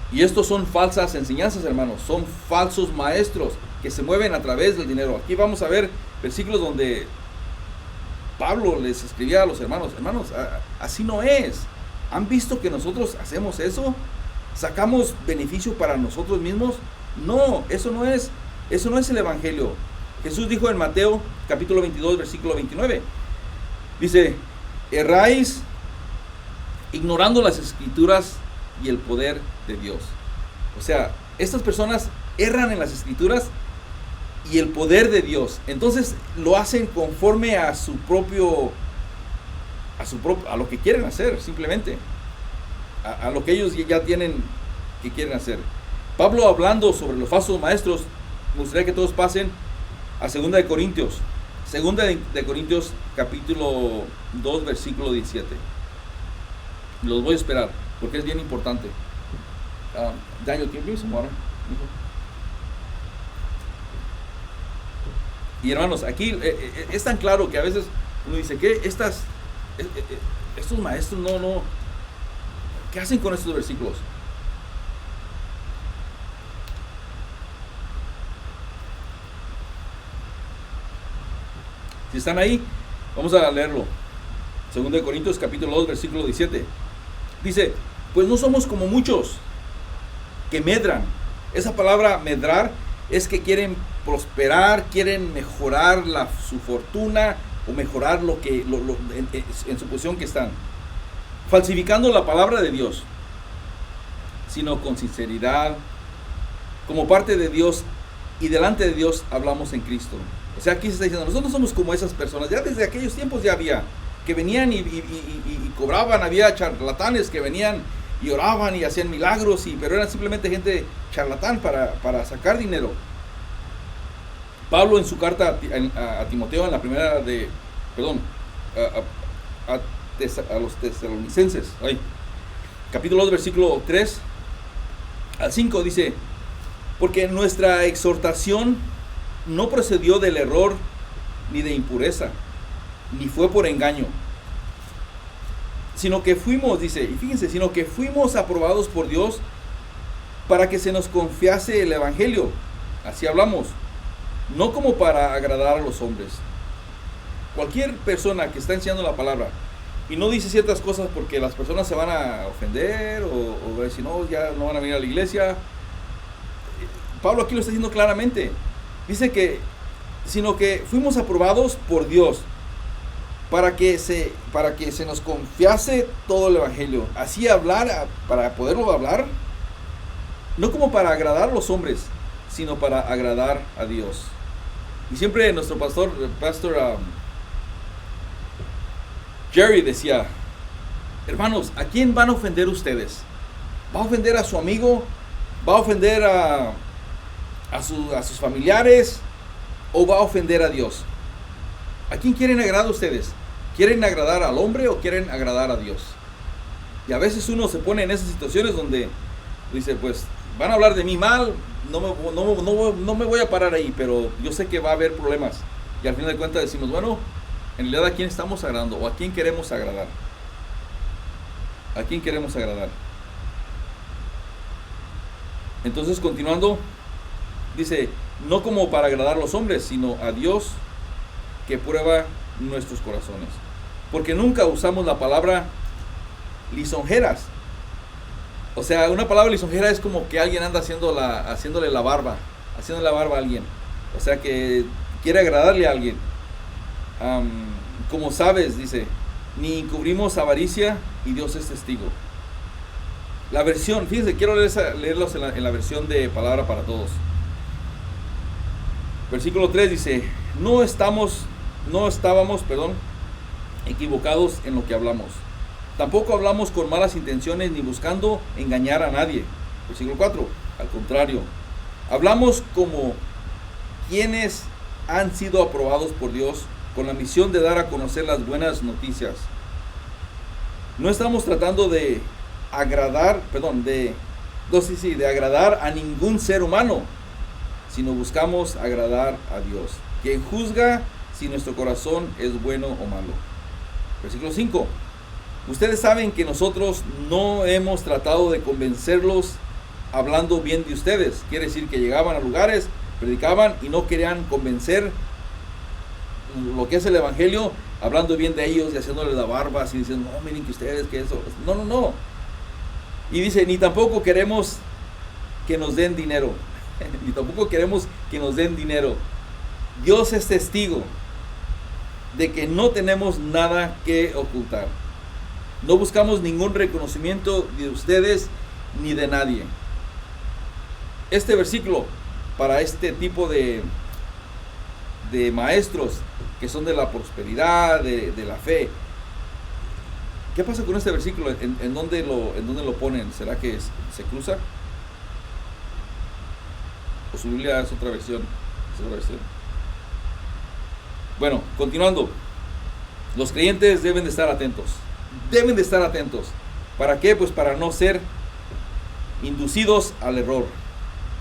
Y estos son falsas enseñanzas, hermanos. Son falsos maestros que se mueven a través del dinero. Aquí vamos a ver versículos donde Pablo les escribía a los hermanos, así no es. ¿Han visto que nosotros hacemos eso? ¿Sacamos beneficio para nosotros mismos? No, eso no es el evangelio. Jesús dijo en Mateo capítulo 22, versículo 29. Dice, erráis ignorando las escrituras y el poder de Dios. O sea, estas personas erran en las escrituras y el poder de Dios. Entonces lo hacen conforme a lo que quieren hacer, simplemente. A lo que ellos ya tienen que quieren hacer. Pablo, hablando sobre los falsos maestros, me gustaría que todos pasen a 2 de Corintios. 2 de Corintios capítulo 2, versículo 17. Los voy a esperar, porque es bien importante. Daniel, ¿quién viene? Y hermanos, aquí es tan claro que a veces uno dice que estos maestros no, ¿qué hacen con estos versículos? Si están ahí, vamos a leerlo. 2 de Corintios capítulo 2, versículo 17. Dice, pues no somos como muchos que medran. Esa palabra medrar es que quieren prosperar, quieren mejorar su fortuna o mejorar en su posición que están, falsificando la palabra de Dios, sino con sinceridad, como parte de Dios y delante de Dios hablamos en Cristo. O sea, aquí se está diciendo, nosotros somos como esas personas. Ya desde aquellos tiempos ya había, que venían y cobraban, había charlatanes que venían y oraban y hacían milagros, pero eran simplemente gente charlatán para sacar dinero. Pablo en su carta a Timoteo, en la primera a los tesalonicenses, capítulo 2, versículo 3 al 5, dice, porque nuestra exhortación no procedió del error ni de impureza, ni fue por engaño, sino que fuimos, dice, y fíjense, sino que fuimos aprobados por Dios para que se nos confiase el Evangelio. Así hablamos, no como para agradar a los hombres. Cualquier persona que está enseñando la palabra y no dice ciertas cosas porque las personas se van a ofender o decir, no, ya no van a venir a la iglesia. Pablo aquí lo está diciendo claramente. Dice que, sino que fuimos aprobados por Dios para que se nos confiase todo el Evangelio. Así hablar, para poderlo hablar, no como para agradar a los hombres, sino para agradar a Dios. Y siempre nuestro pastor Jerry decía, hermanos, ¿a quién van a ofender ustedes? ¿Va a ofender a su amigo? ¿Va a ofender a sus familiares? ¿O va a ofender a Dios? ¿A quién quieren agradar ustedes? ¿Quieren agradar al hombre o quieren agradar a Dios? Y a veces uno se pone en esas situaciones donde dice, pues van a hablar de mí mal, no me voy a parar ahí, pero yo sé que va a haber problemas. Y al final de cuentas decimos, bueno, en realidad, ¿a quién estamos agradando? ¿O a quién queremos agradar? ¿A quién queremos agradar? Entonces, continuando, dice, no como para agradar a los hombres, sino a Dios que prueba nuestros corazones. Porque nunca usamos la palabra lisonjeras. O sea, una palabra lisonjera es como que alguien anda haciéndole la barba a alguien. O sea, que quiere agradarle a alguien. Como sabes, dice, ni encubrimos avaricia y Dios es testigo. La versión, fíjense, quiero leerlos en la versión de Palabra para Todos. Versículo 3 dice, no estábamos, equivocados en lo que hablamos. Tampoco hablamos con malas intenciones ni buscando engañar a nadie. Versículo 4, al contrario, hablamos como quienes han sido aprobados por Dios con la misión de dar a conocer las buenas noticias. No estamos tratando de agradar a ningún ser humano, sino buscamos agradar a Dios, quien juzga si nuestro corazón es bueno o malo. Versículo 5. Ustedes saben que nosotros no hemos tratado de convencerlos hablando bien de ustedes. Quiere decir que llegaban a lugares, predicaban y no querían convencer lo que es el Evangelio, hablando bien de ellos y haciéndoles la barba, así diciendo, no, miren que ustedes, que eso. No. Y dice, ni tampoco queremos que nos den dinero. Ni tampoco queremos que nos den dinero. Dios es testigo de que no tenemos nada que ocultar. No buscamos ningún reconocimiento de ustedes ni de nadie. Este versículo, para este tipo de maestros que son de la prosperidad, de la fe, ¿qué pasa con este versículo? ¿En dónde lo ponen? ¿Será que se cruza? ¿O su Biblia es otra versión? Bueno, continuando. Los creyentes deben de estar atentos. ¿Para qué? Pues para no ser inducidos al error.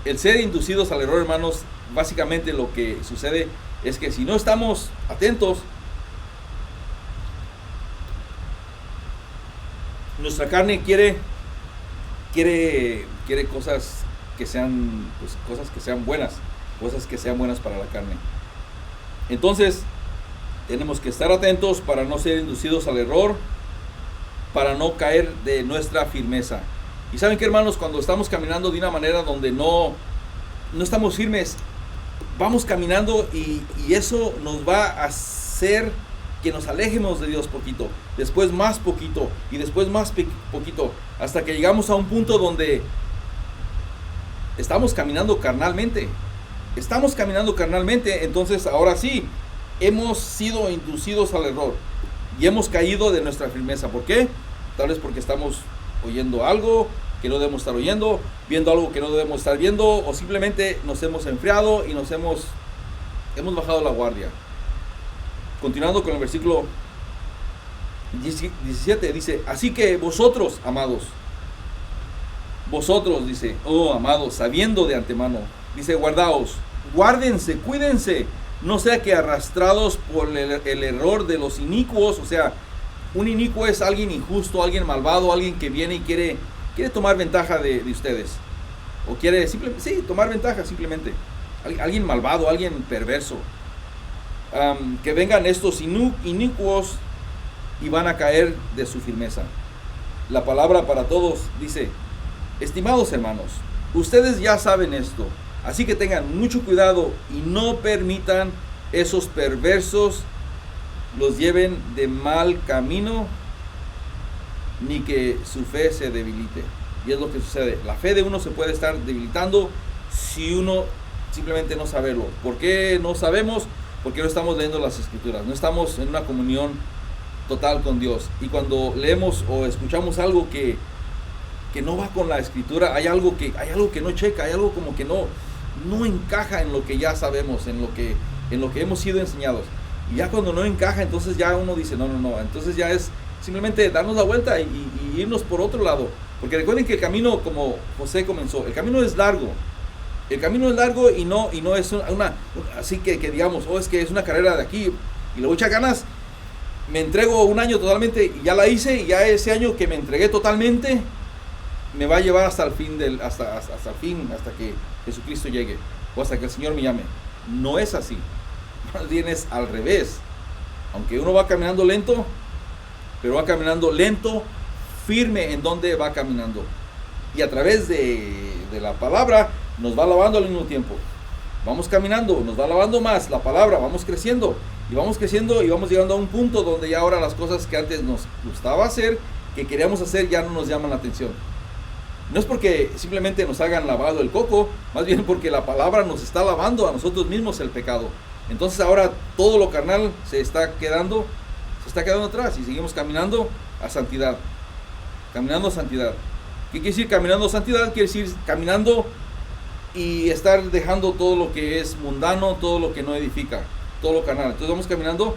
El ser inducidos al error, hermanos, básicamente lo que sucede es que si no estamos atentos, nuestra carne quiere cosas que sean, pues, cosas que sean buenas para la carne. Entonces tenemos que estar atentos para no ser inducidos al error, para no caer de nuestra firmeza. Y saben que, hermanos, cuando estamos caminando de una manera donde no estamos firmes, vamos caminando y eso nos va a hacer que nos alejemos de Dios poquito, después más poquito y después más poquito, hasta que llegamos a un punto donde estamos caminando carnalmente. Entonces ahora sí, hemos sido inducidos al error y hemos caído de nuestra firmeza. ¿Por qué? Tal vez porque estamos oyendo algo que no debemos estar oyendo, viendo algo que no debemos estar viendo, o simplemente nos hemos enfriado y hemos bajado la guardia. Continuando con el versículo 17, dice, así que vosotros, amados, dice, oh amados, sabiendo de antemano, dice, guárdense, cuídense, no sea que arrastrados por el error de los inicuos. O sea, un inicuo es alguien injusto, alguien malvado, alguien que viene y quiere tomar ventaja de ustedes. o quiere simplemente, sí, tomar ventaja simplemente. Alguien malvado, alguien perverso. Que vengan estos inicuos y van a caer de su firmeza. La palabra para todos dice: estimados hermanos, ustedes ya saben esto, así que tengan mucho cuidado y no permitan esos perversos los lleven de mal camino, ni que su fe se debilite. Y es lo que sucede. La fe de uno se puede estar debilitando si uno simplemente no saberlo. ¿Por qué no sabemos? Porque no estamos leyendo las escrituras, no estamos en una comunión total con Dios. Y cuando leemos o escuchamos algo que no va con la escritura, hay algo que no checa, hay algo como que no encaja en lo que ya sabemos, en lo que hemos sido enseñados. Y ya cuando no encaja, entonces ya uno dice, no, entonces ya es simplemente darnos la vuelta y irnos por otro lado. Porque recuerden que el camino, como José comenzó, el camino es largo. El camino es largo y no es una así que digamos, es que es una carrera de aquí y le voy a echar ganas, me entrego un año totalmente y ya la hice, y ya ese año que me entregué totalmente me va a llevar hasta el fin hasta el fin, hasta que Jesucristo llegue o hasta que el Señor me llame. No es así, más bien es al revés. Aunque uno va caminando lento, pero va caminando lento, firme en donde va caminando, y a través de la palabra nos va lavando al mismo tiempo. Vamos caminando, nos va lavando más la palabra, vamos creciendo y vamos llegando a un punto donde ya ahora las cosas que antes nos gustaba hacer, que queríamos hacer, ya no nos llaman la atención. No es porque simplemente nos hagan lavado el coco, más bien porque la palabra nos está lavando a nosotros mismos el pecado. Entonces ahora todo lo carnal se está quedando atrás y seguimos caminando a santidad. Caminando a santidad. ¿Qué quiere decir caminando a santidad? Quiere decir caminando y estar dejando todo lo que es mundano, todo lo que no edifica, todo lo carnal. Entonces vamos caminando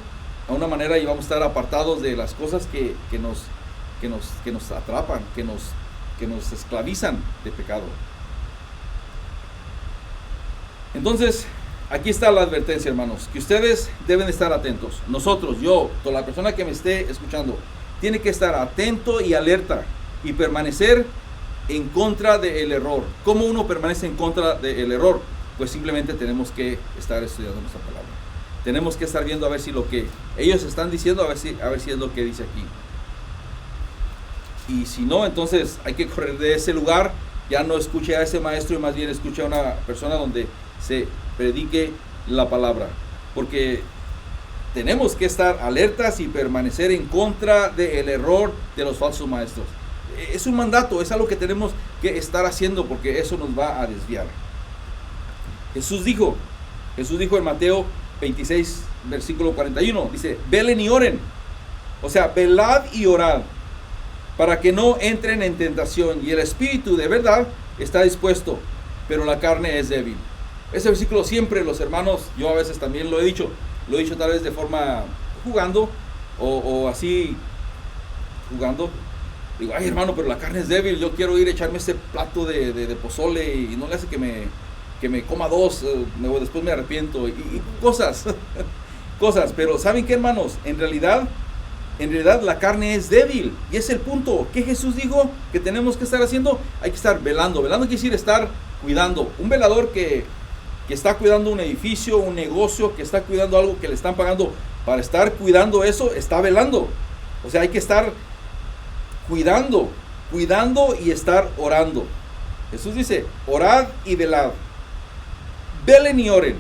a una manera y vamos a estar apartados de las cosas que nos atrapan, que nos esclavizan de pecado. Entonces, aquí está la advertencia, hermanos, que ustedes deben estar atentos. Nosotros, yo, toda la persona que me esté escuchando, tiene que estar atento y alerta y permanecer en contra del error. ¿Cómo uno permanece en contra del error? Pues simplemente tenemos que estar estudiando nuestra palabra. Tenemos que estar viendo a ver si lo que ellos están diciendo, a ver si es lo que dice aquí. Y si no, entonces hay que correr de ese lugar. Ya no escuche a ese maestro y más bien escuche a una persona donde se predique la palabra. Porque tenemos que estar alertas y permanecer en contra del error de los falsos maestros. Es un mandato, es algo que tenemos que estar haciendo, porque eso nos va a desviar. Jesús dijo en Mateo 26, versículo 41, dice: velen y oren. O sea, velad y orad, para que no entren en tentación. Y el espíritu de verdad está dispuesto, pero la carne es débil. Ese versículo siempre los hermanos, yo a veces también lo he dicho tal vez de forma jugando o así jugando. Digo, ay hermano, pero la carne es débil, yo quiero ir a echarme ese plato de pozole y no le hace que me coma dos, después me arrepiento y cosas, pero ¿saben qué, hermanos? En realidad la carne es débil, y es el punto. ¿Qué Jesús dijo que tenemos que estar haciendo? Hay que estar velando. Velando quiere decir estar cuidando. Un velador que está cuidando un edificio, un negocio, que está cuidando algo que le están pagando para estar cuidando eso, está velando. O sea, hay que estar cuidando y estar orando. Jesús dice: orad y velad. Velen y oren,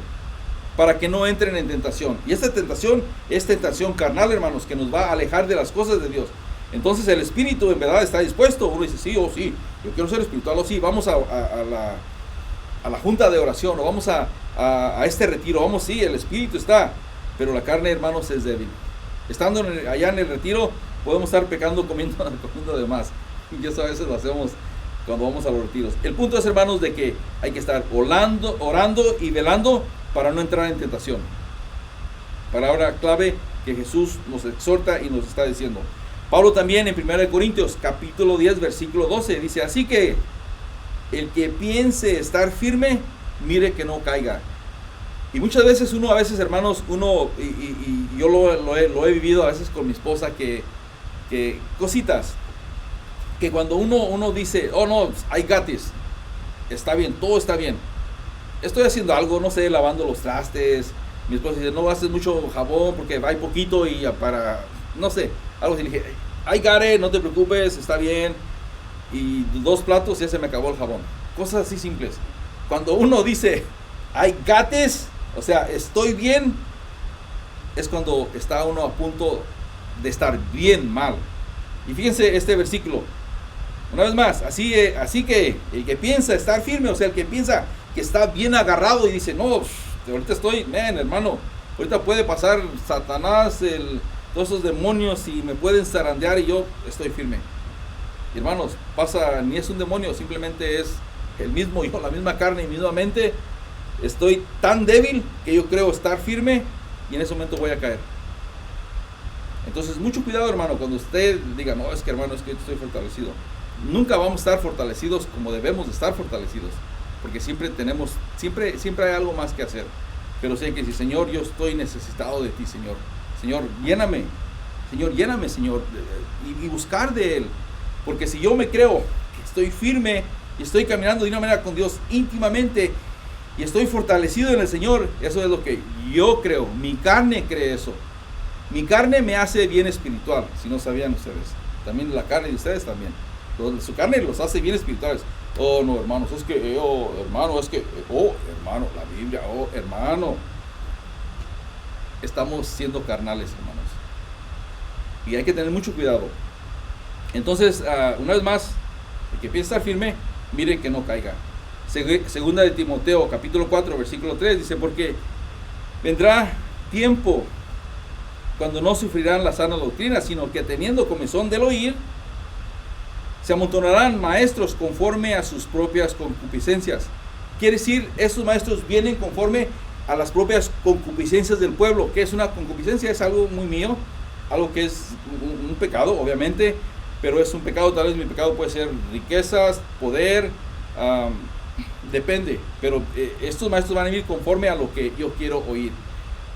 para que no entren en tentación. Y esta tentación es tentación carnal, hermanos, que nos va a alejar de las cosas de Dios. Entonces el espíritu en verdad está dispuesto. Uno dice, sí, sí, yo quiero ser espiritual, o sí, vamos a la junta de oración, o vamos a este retiro, vamos, sí, el espíritu está, pero la carne, hermanos, es débil. Estando allá en el retiro, podemos estar pecando comiendo de más. Y eso a veces lo hacemos cuando vamos a los retiros. El punto es, hermanos, de que hay que estar orando y velando para no entrar en tentación. Palabra clave que Jesús nos exhorta y nos está diciendo. Pablo también en 1 Corintios capítulo 10 versículo 12 dice: así que el que piense estar firme, mire que no caiga. Y muchas veces hermanos, y yo lo he vivido a veces con mi esposa, que cositas, que cuando uno dice, oh no, I got this, está bien, todo está bien. Estoy haciendo algo, no sé, lavando los trastes. Mi esposa dice, no haces mucho jabón porque hay poquito y para, no sé, algo así. Le dije, I got it, no te preocupes, está bien. Y 2 platos ya se me acabó el jabón. Cosas así simples. Cuando uno dice, I got this, o sea, estoy bien, es cuando está uno a punto de estar bien mal. Y fíjense este versículo. Una vez más, así que el que piensa estar firme, o sea, el que piensa que está bien agarrado y dice, no, ahorita estoy, hermano, ahorita puede pasar Satanás, todos esos demonios y me pueden zarandear y yo estoy firme. Y hermanos, ni es un demonio, simplemente es el mismo yo, la misma carne y misma mente. Estoy tan débil que yo creo estar firme y en ese momento voy a caer. Entonces, mucho cuidado, hermano, cuando usted diga, no, es que hermano, es que yo estoy fortalecido. Nunca vamos a estar fortalecidos como debemos de estar fortalecidos, porque siempre hay algo más que hacer. Pero sé que si, Señor, yo estoy necesitado de ti, Señor. Señor, lléname, Señor, y buscar de Él. Porque si yo me creo que estoy firme y estoy caminando de una manera con Dios íntimamente y estoy fortalecido en el Señor, eso es lo que yo creo. Mi carne cree eso. Mi carne me hace bien espiritual, si no sabían ustedes. También la carne de ustedes también. Su carne los hace bien espirituales. Oh, no, hermanos, es que, hermano, la Biblia, hermano. Estamos siendo carnales, hermanos. Y hay que tener mucho cuidado. Entonces, una vez más, el que piensa estar firme, miren que no caiga. Segunda de Timoteo, capítulo 4, versículo 3, dice, porque vendrá tiempo cuando no sufrirán la sana doctrina, sino que teniendo comezón del oír, se amontonarán maestros conforme a sus propias concupiscencias. Quiere decir, estos maestros vienen conforme a las propias concupiscencias del pueblo. ¿Qué es una concupiscencia? Es algo muy mío, algo que es un pecado, obviamente, pero es un pecado. Tal vez mi pecado puede ser riquezas, poder, depende, pero estos maestros van a venir conforme a lo que yo quiero oír,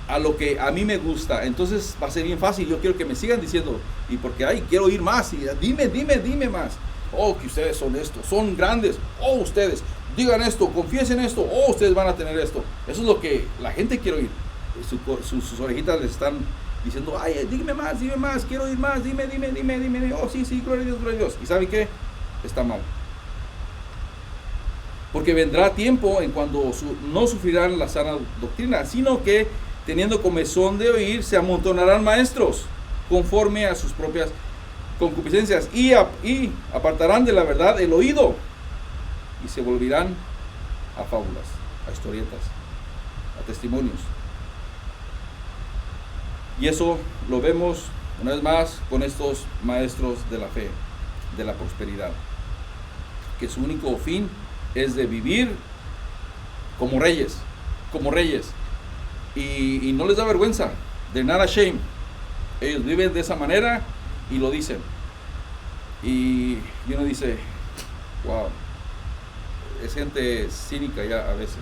a lo que a mí me gusta. Entonces va a ser bien fácil. Yo quiero que me sigan diciendo, y porque quiero oír más, y dime más. Oh, que ustedes son esto, son grandes. Oh, ustedes digan esto, confiesen esto. Oh, ustedes van a tener esto. Eso es lo que la gente quiere oír. Sus orejitas les están diciendo, ay, dime más, quiero oír más, dime. Oh, sí, gloria a Dios. ¿Y saben qué? Está mal. Porque vendrá tiempo en cuando no sufrirán la sana doctrina, sino que teniendo comezón de oír, se amontonarán maestros conforme a sus propias concupiscencias y apartarán de la verdad el oído y se volverán a fábulas, a historietas, a testimonios. Y eso lo vemos una vez más con estos maestros de la fe, de la prosperidad, que su único fin es de vivir como reyes, y no les da vergüenza, de nada shame. Ellos viven de esa manera y lo dicen, y uno dice, wow, es gente cínica ya a veces.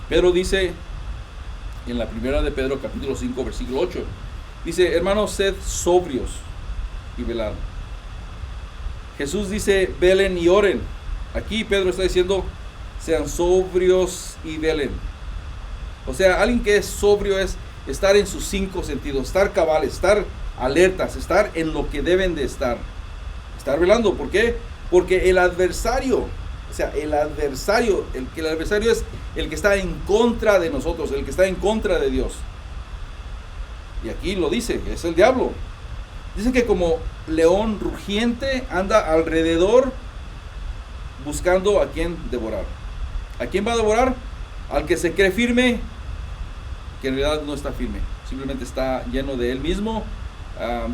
Pedro dice en la primera de Pedro, capítulo 5, versículo 8, dice, hermanos, sed sobrios y velad. Jesús dice, velen y oren. Aquí Pedro está diciendo, sean sobrios y velen. O sea, alguien que es sobrio es estar en sus 5 sentidos, estar cabales, estar alertas, estar en lo que deben de estar velando. ¿Por qué? Porque el adversario, el adversario es el que está en contra de nosotros, el que está en contra de Dios. Y aquí lo dice, es el diablo. Dice que como león rugiente anda alrededor buscando a quien devorar. ¿A quién va a devorar? Al que se cree firme, que en realidad no está firme, simplemente está lleno de él mismo,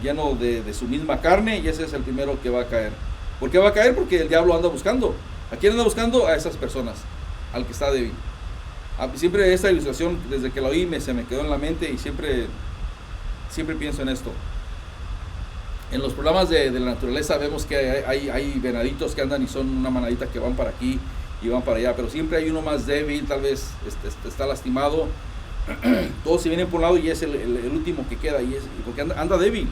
lleno de su misma carne, y ese es el primero que va a caer. ¿Por qué va a caer? Porque el diablo anda buscando. ¿A quién anda buscando? A esas personas, al que está débil. Siempre esta ilustración, desde que la oí, se me quedó en la mente, y siempre pienso en esto. En los programas de la naturaleza vemos que hay venaditos que andan y son una manadita que van para aquí y van para allá, pero siempre hay uno más débil, tal vez está lastimado. Todos se vienen por un lado y es el último que queda, porque anda débil.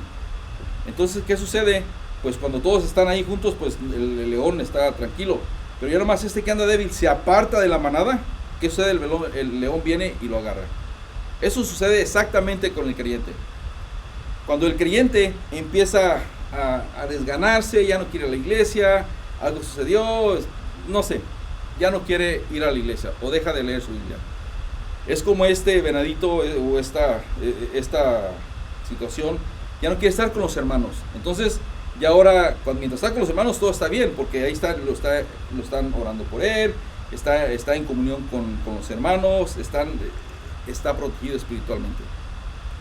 Entonces, ¿qué sucede? Pues cuando todos están ahí juntos, pues el león está tranquilo. Pero ya nomás este que anda débil se aparta de la manada, ¿qué sucede? El león viene y lo agarra. Eso sucede exactamente con el creyente. Cuando el creyente empieza a desganarse, ya no quiere ir a la iglesia, algo sucedió, no sé, ya no quiere ir a la iglesia o deja de leer su Biblia. Es como este venadito o esta situación, ya no quiere estar con los hermanos. Entonces, y ahora, mientras está con los hermanos, todo está bien, porque ahí lo están orando por él, está en comunión con los hermanos, está protegido espiritualmente.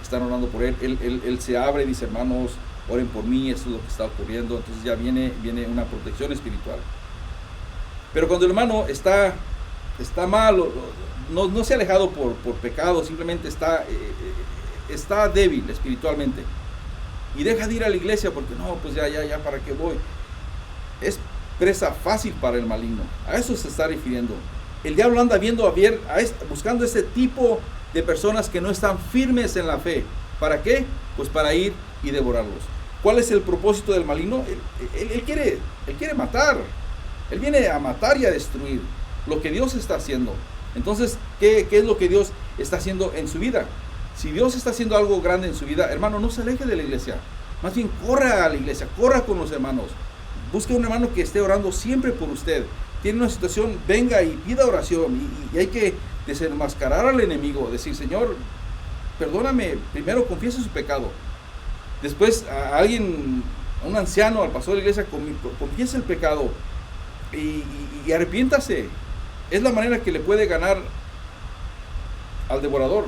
Están orando por él, él se abre y dice, hermanos, oren por mí, esto es lo que está ocurriendo. Entonces ya viene una protección espiritual. Pero cuando el hermano está mal, no se ha alejado por pecado, simplemente está débil espiritualmente y deja de ir a la iglesia porque no, pues ya, ¿para qué voy? Es presa fácil para el maligno. A eso se está refiriendo. El diablo anda buscando ese tipo de personas que no están firmes en la fe. ¿Para qué? Pues para ir y devorarlos. ¿Cuál es el propósito del maligno? Él quiere matar. Él viene a matar y a destruir lo que Dios está haciendo. Entonces, ¿qué es lo que Dios está haciendo en su vida? Si Dios está haciendo algo grande en su vida, hermano, no se aleje de la iglesia. Más bien, corra a la iglesia, corra con los hermanos. Busque un hermano que esté orando siempre por usted. Tiene una situación, venga y pida oración. Y hay que desenmascarar al enemigo. Decir, Señor, perdóname. Primero confiese su pecado. Después a un anciano, al pastor de la iglesia, confiese el pecado. Y arrepiéntase. Es la manera que le puede ganar al devorador.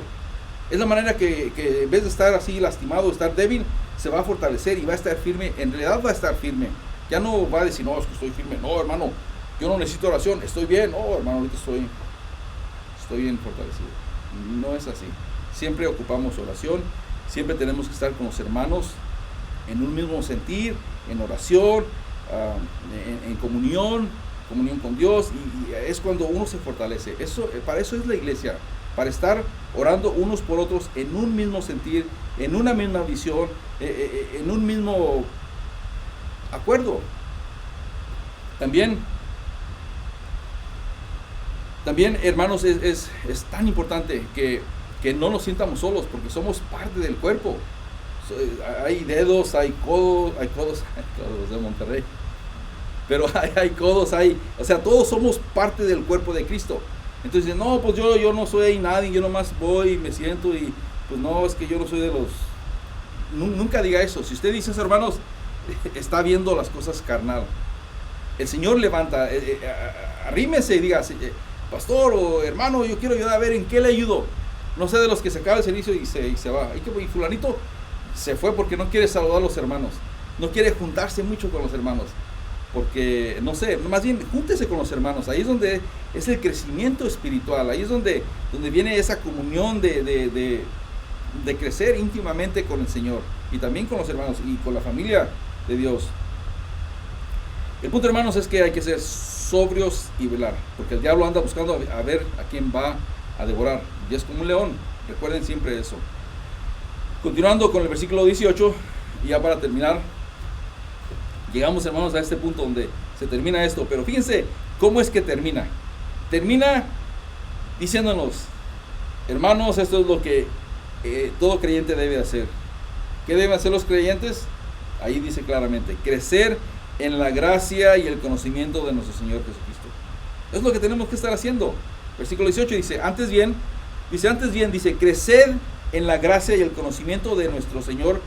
Es la manera que en vez de estar así lastimado, estar débil, se va a fortalecer y va a estar firme. En realidad va a estar firme. Ya no va a decir, no, es que estoy firme. No, hermano, yo no necesito oración. Estoy bien. No, hermano, ahorita estoy bien fortalecido. No es así. Siempre ocupamos oración. Siempre tenemos que estar con los hermanos en un mismo sentir, en oración, en comunión con Dios. Y es cuando uno se fortalece. Para eso es la iglesia. Para estar orando unos por otros en un mismo sentir, en una misma visión, en un mismo acuerdo. También hermanos, es tan importante que no nos sientamos solos, porque somos parte del cuerpo. Hay dedos, hay codos de Monterrey, pero hay codos, o sea, todos somos parte del cuerpo de Cristo. Entonces, no, pues yo no soy nadie, yo nomás voy y me siento y pues no, es que yo no soy de los... Nunca diga eso. Si usted dice eso, hermanos, está viendo las cosas carnal. El Señor levanta, arrímese y diga, pastor o hermano, yo quiero ayudar, a ver en qué le ayudo. No sé, de los que se acaba el servicio y se va. Y fulanito se fue porque no quiere saludar a los hermanos, no quiere juntarse mucho con los hermanos. Porque, no sé, más bien júntese con los hermanos. Ahí es donde es el crecimiento espiritual. Ahí es donde viene esa comunión de crecer íntimamente con el Señor. Y también con los hermanos y con la familia de Dios. El punto, hermanos, es que hay que ser sobrios y velar. Porque el diablo anda buscando a ver a quién va a devorar. Y es como un león. Recuerden siempre eso. Continuando con el versículo 18. Y ya para terminar. Llegamos, hermanos, a este punto donde se termina esto. Pero fíjense cómo es que termina. Termina diciéndonos, hermanos, esto es lo que todo creyente debe hacer. ¿Qué deben hacer los creyentes? Ahí dice claramente, crecer en la gracia y el conocimiento de nuestro Señor Jesucristo. Es lo que tenemos que estar haciendo. Versículo 18 dice, antes bien, crecer en la gracia y el conocimiento de nuestro Señor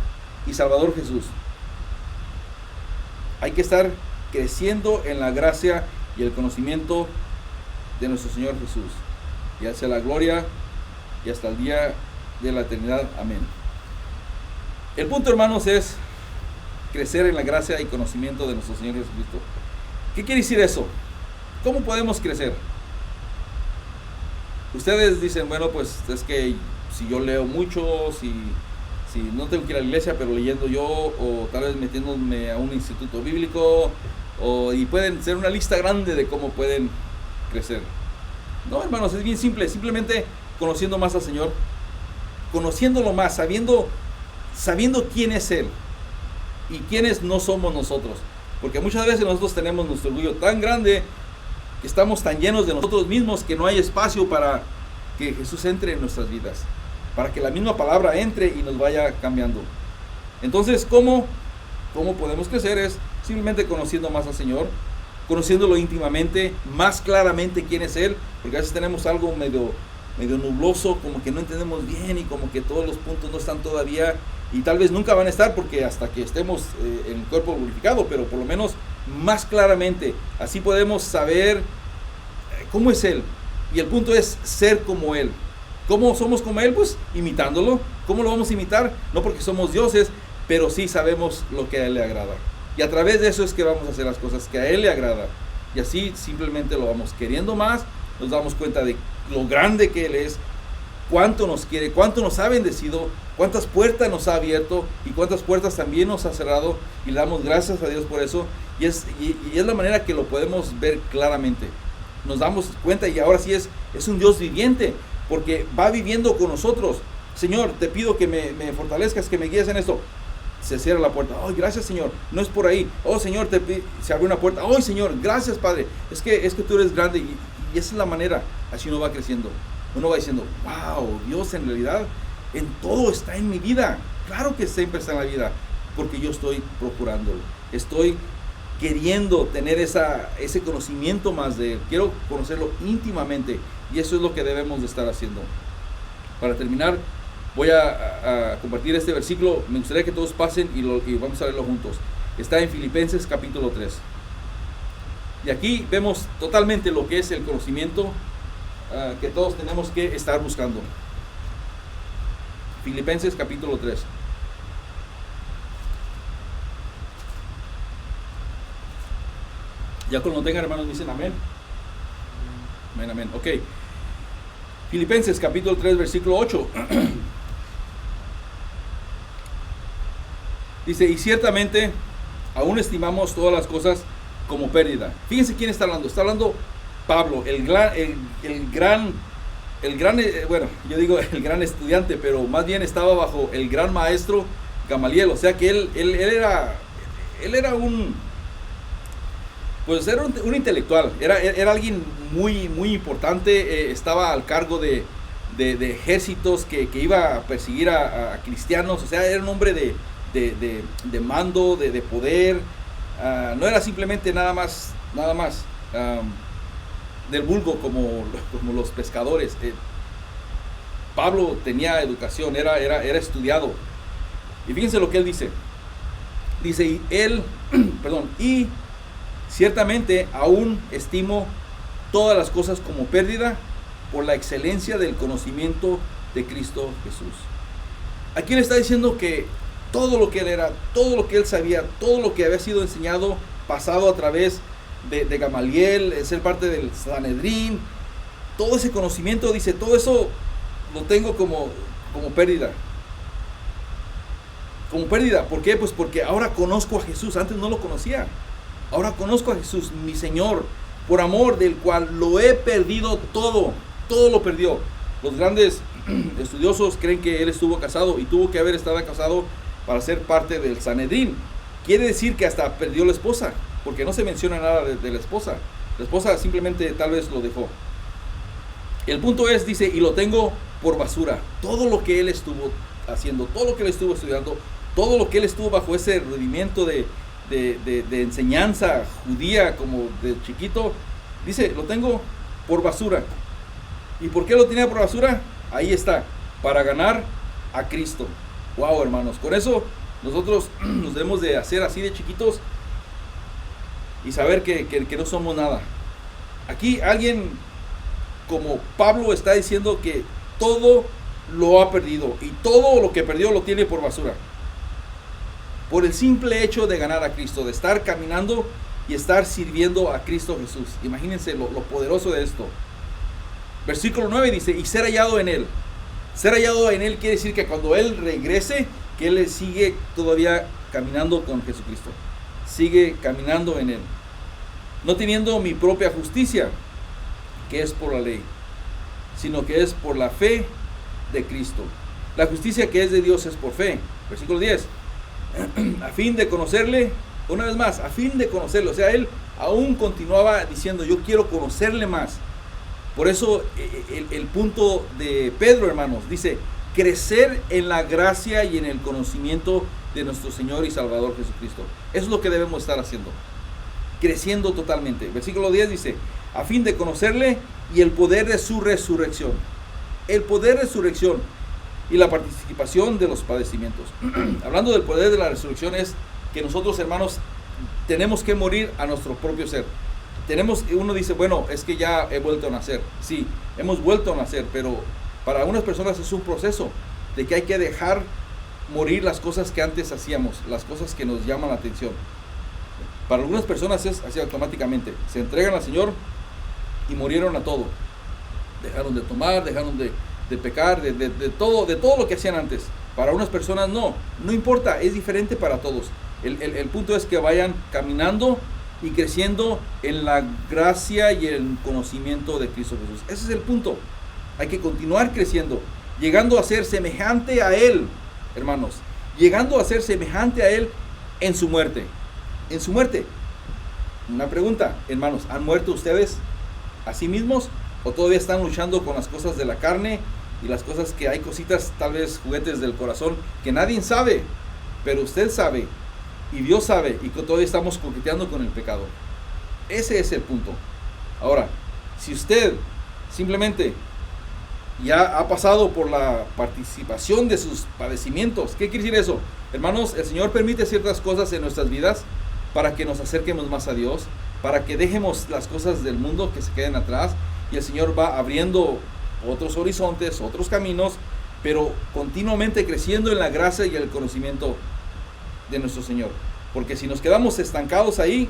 y Salvador Jesús. Hay que estar creciendo en la gracia y el conocimiento de nuestro Señor Jesús. Y hacia la gloria y hasta el día de la eternidad. Amén. El punto, hermanos, es crecer en la gracia y conocimiento de nuestro Señor Jesucristo. ¿Qué quiere decir eso? ¿Cómo podemos crecer? Ustedes dicen, bueno, pues es que si yo leo mucho, si no tengo que ir a la iglesia, pero leyendo yo, o tal vez metiéndome a un instituto bíblico, y pueden ser una lista grande de cómo pueden crecer. No, hermanos, es bien simple, simplemente conociendo más al Señor, conociéndolo más, sabiendo quién es Él y quiénes no somos nosotros. Porque muchas veces nosotros tenemos nuestro orgullo tan grande estamos tan llenos de nosotros mismos que no hay espacio para que Jesús entre en nuestras vidas, para que la misma palabra entre y nos vaya cambiando. Entonces, ¿cómo podemos crecer? Es simplemente conociendo más al Señor, conociéndolo íntimamente, más claramente quién es Él, porque a veces tenemos algo medio nubloso, como que no entendemos bien y como que todos los puntos no están todavía, y tal vez nunca van a estar porque hasta que estemos en el cuerpo glorificado, pero por lo menos más claramente, así podemos saber cómo es Él. Y el punto es ser como Él. ¿Cómo somos como Él? Pues imitándolo. ¿Cómo lo vamos a imitar? No porque somos dioses, pero sí sabemos lo que a Él le agrada. Y a través de eso es que vamos a hacer las cosas que a Él le agrada. Y así simplemente lo vamos queriendo más, nos damos cuenta de lo grande que Él es, cuánto nos quiere, cuánto nos ha bendecido, cuántas puertas nos ha abierto y cuántas puertas también nos ha cerrado, y le damos gracias a Dios por eso. Y es la manera que lo podemos ver claramente. Nos damos cuenta, y ahora sí es un Dios viviente, porque va viviendo con nosotros. Señor, te pido que me fortalezcas, que me guíes en esto. Se cierra la puerta. Oh, gracias, Señor, no es por ahí. Oh, Señor, se abre una puerta. Oh, Señor, gracias, Padre, es que tú eres grande. Y esa es la manera. Así uno va creciendo. Uno va diciendo, wow, Dios en realidad en todo está en mi vida. Claro que siempre está en la vida, porque yo estoy procurándolo. Estoy queriendo tener ese conocimiento más de Él. Quiero conocerlo íntimamente, y eso es lo que debemos de estar haciendo. Para terminar, voy a compartir este versículo. Me gustaría que todos pasen y vamos a leerlo juntos. Está en Filipenses capítulo 3. Y aquí vemos totalmente lo que es el conocimiento que todos tenemos que estar buscando. Filipenses capítulo 3. Ya cuando lo tengan, hermanos, dicen amén. Amén, amén. Ok. Filipenses capítulo 3, versículo 8. Dice, y ciertamente aún estimamos todas las cosas como pérdida. Fíjense quién está hablando. Está hablando Pablo, el gran, bueno, yo digo el gran estudiante, pero más bien estaba bajo el gran maestro Gamaliel. O sea que él era un intelectual, era alguien muy, muy importante. Estaba al cargo de ejércitos que iba a perseguir a cristianos. O sea, era un hombre de mando, de poder. No era simplemente nada más del vulgo como los pescadores. Pablo tenía educación, era estudiado. Y fíjense lo que él dice. Dice, y ciertamente aún estimo todas las cosas como pérdida por la excelencia del conocimiento de Cristo Jesús. Aquí le está diciendo que todo lo que él era, todo lo que él sabía, todo lo que había sido enseñado, pasado a través de Gamaliel, ser parte del Sanedrín, todo ese conocimiento, dice, todo eso lo tengo como pérdida. Como pérdida. ¿Por qué? Pues porque ahora conozco a Jesús. Antes no lo conocía. Ahora conozco a Jesús, mi Señor, por amor del cual lo he perdido todo. Todo lo perdió. Los grandes estudiosos creen que él estuvo casado y tuvo que haber estado casado para ser parte del Sanedrín. Quiere decir que hasta perdió la esposa, porque no se menciona nada de la esposa. La esposa simplemente tal vez lo dejó. El punto es, dice, y lo tengo por basura. Todo lo que él estuvo haciendo, todo lo que él estuvo estudiando, todo lo que él estuvo bajo ese rudimento de enseñanza judía como de chiquito, dice, lo tengo por basura. ¿Y por qué lo tenía por basura? Ahí está, para ganar a Cristo. Wow, hermanos, con eso nosotros nos debemos de hacer así de chiquitos y saber que no somos nada. Aquí alguien como Pablo está diciendo que todo lo ha perdido y todo lo que perdió lo tiene por basura. Por el simple hecho de ganar a Cristo, de estar caminando y estar sirviendo a Cristo Jesús. Imagínense lo poderoso de esto. Versículo 9 dice, y ser hallado en Él. Ser hallado en Él quiere decir que cuando Él regrese, que Él sigue todavía caminando con Jesucristo. Sigue caminando en Él. No teniendo mi propia justicia, que es por la ley, sino que es por la fe de Cristo. La justicia que es de Dios es por fe. Versículo 10. A fin de conocerle Una vez más, a fin de conocerlo. O sea, él aún continuaba diciendo, yo quiero conocerle más. Por eso el punto de Pedro, hermanos, dice, crecer en la gracia y en el conocimiento de nuestro Señor y Salvador Jesucristo. Eso es lo que debemos estar haciendo, creciendo totalmente. Versículo 10 dice, a fin de conocerle y el poder de su resurrección. El poder de resurrección y la participación de los padecimientos. Hablando del poder de la resurrección es que nosotros, hermanos, tenemos que morir a nuestro propio ser. Uno dice, bueno, es que ya he vuelto a nacer. Sí, hemos vuelto a nacer, pero para algunas personas es un proceso de que hay que dejar morir las cosas que antes hacíamos, las cosas que nos llaman la atención. Para algunas personas es así automáticamente. Se entregan al Señor y murieron a todo. Dejaron de tomar, dejaron de pecar, de todo lo que hacían antes. Para unas personas no importa, es diferente para todos. El punto es que vayan caminando y creciendo en la gracia y el conocimiento de Cristo Jesús. Ese es el punto. Hay que continuar creciendo, llegando a ser semejante a Él, hermanos. Llegando a ser semejante a Él en su muerte. En su muerte. Una pregunta, hermanos, ¿han muerto ustedes a sí mismos? ¿O todavía están luchando con las cosas de la carne y las cosas que hay cositas, tal vez juguetes del corazón, que nadie sabe, pero usted sabe y Dios sabe, y que todavía estamos coqueteando con el pecado? Ese es el punto. Ahora, si usted simplemente ya ha pasado por la participación de sus padecimientos, ¿qué quiere decir eso? Hermanos, el Señor permite ciertas cosas en nuestras vidas para que nos acerquemos más a Dios, para que dejemos las cosas del mundo que se queden atrás, y el Señor va abriendo otros horizontes, otros caminos, pero continuamente creciendo en la gracia y el conocimiento de nuestro Señor. Porque si nos quedamos estancados ahí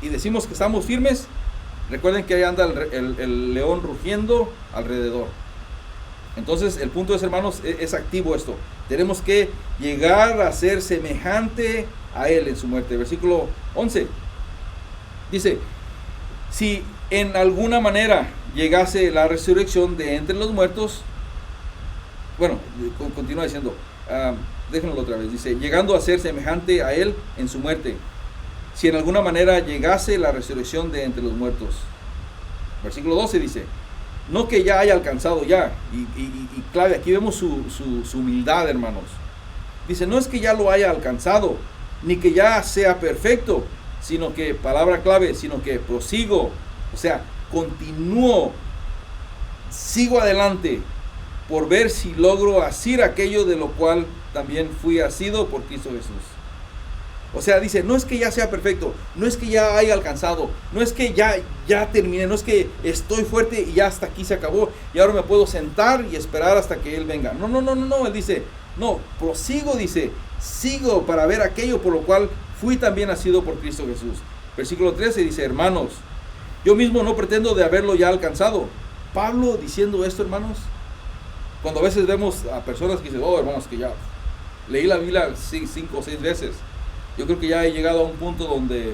y decimos que estamos firmes, recuerden que ahí anda el león rugiendo alrededor. Entonces el punto es, hermanos, es activo esto. Tenemos que llegar a ser semejante a Él en su muerte. Versículo 11 dice, si en alguna manera llegase la resurrección de entre los muertos, bueno, continúa diciendo, déjenlo otra vez, dice, llegando a ser semejante a Él en su muerte, si en alguna manera llegase la resurrección de entre los muertos. Versículo 12 dice, no que ya haya alcanzado ya, y clave, aquí vemos su humildad, hermanos. Dice, no es que ya lo haya alcanzado, ni que ya sea perfecto, sino que, palabra clave, sino que prosigo, o sea, continúo, sigo adelante, por ver si logro asir aquello de lo cual también fui asido por Cristo Jesús. O sea, dice, no es que ya sea perfecto, no es que ya haya alcanzado, no es que ya terminé, no es que estoy fuerte y ya hasta aquí se acabó y ahora me puedo sentar y esperar hasta que Él venga. No, Él dice, no, prosigo, dice, sigo para ver aquello por lo cual fui también asido por Cristo Jesús. Versículo 13 dice, hermanos, yo mismo no pretendo de haberlo ya alcanzado. Pablo diciendo esto, hermanos, cuando a veces vemos a personas que dicen, oh, hermanos, que ya leí la Biblia 5 o 6 veces. Yo creo que ya he llegado a un punto donde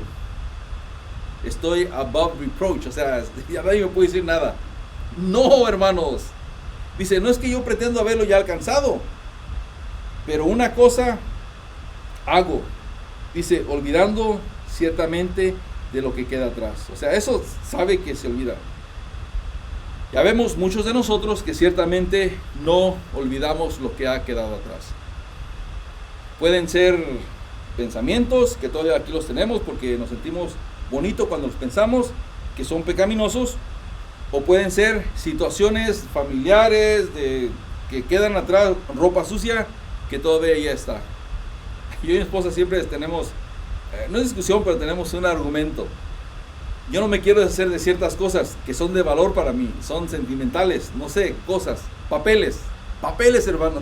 estoy above reproach, o sea, ya nadie me puede decir nada. No, hermanos. Dice, no es que yo pretendo haberlo ya alcanzado, pero una cosa hago. Dice, olvidando ciertamente de lo que queda atrás. O sea, eso sabe que se olvida. Ya vemos muchos de nosotros que ciertamente no olvidamos lo que ha quedado atrás. Pueden ser pensamientos que todavía aquí los tenemos porque nos sentimos bonito cuando los pensamos, que son pecaminosos, o pueden ser situaciones familiares que quedan atrás, ropa sucia que todavía ya está. Yo y mi esposa siempre tenemos, no es discusión, pero tenemos un argumento. Yo no me quiero deshacer de ciertas cosas que son de valor para mí, son sentimentales, no sé, cosas, papeles, hermano.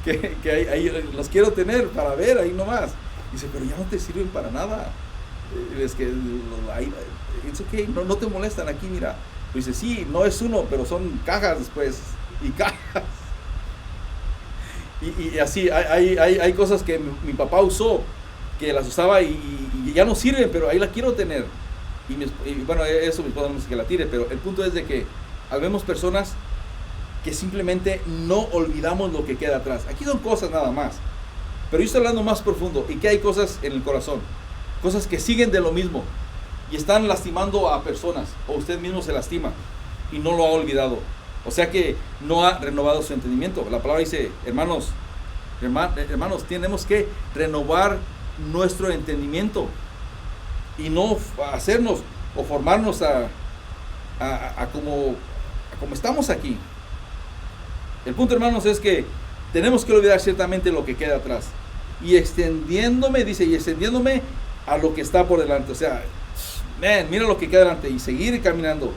Que ahí los quiero tener para ver ahí nomás. Dice, pero ya no te sirven para nada. Es que it's okay, no te molestan aquí, mira. Dice, sí, no es uno, pero son cajas después. Y cajas. Y así, hay cosas que mi papá usó, que las usaba y ya no sirven, pero ahí la quiero tener. Y bueno, eso mi esposa no dice que la tire, pero el punto es de que habemos personas que simplemente no olvidamos lo que queda atrás. Aquí son cosas nada más. Pero yo estoy hablando más profundo, y que hay cosas en el corazón, cosas que siguen de lo mismo, y están lastimando a personas, o usted mismo se lastima, y no lo ha olvidado. O sea que no ha renovado su entendimiento. La palabra dice, hermanos, tenemos que renovar nuestro entendimiento, y no hacernos o formarnos a como estamos aquí. El punto, hermanos, es que tenemos que olvidar ciertamente lo que queda atrás, y extendiéndome a lo que está por delante. O sea, mira lo que queda delante, y seguir caminando,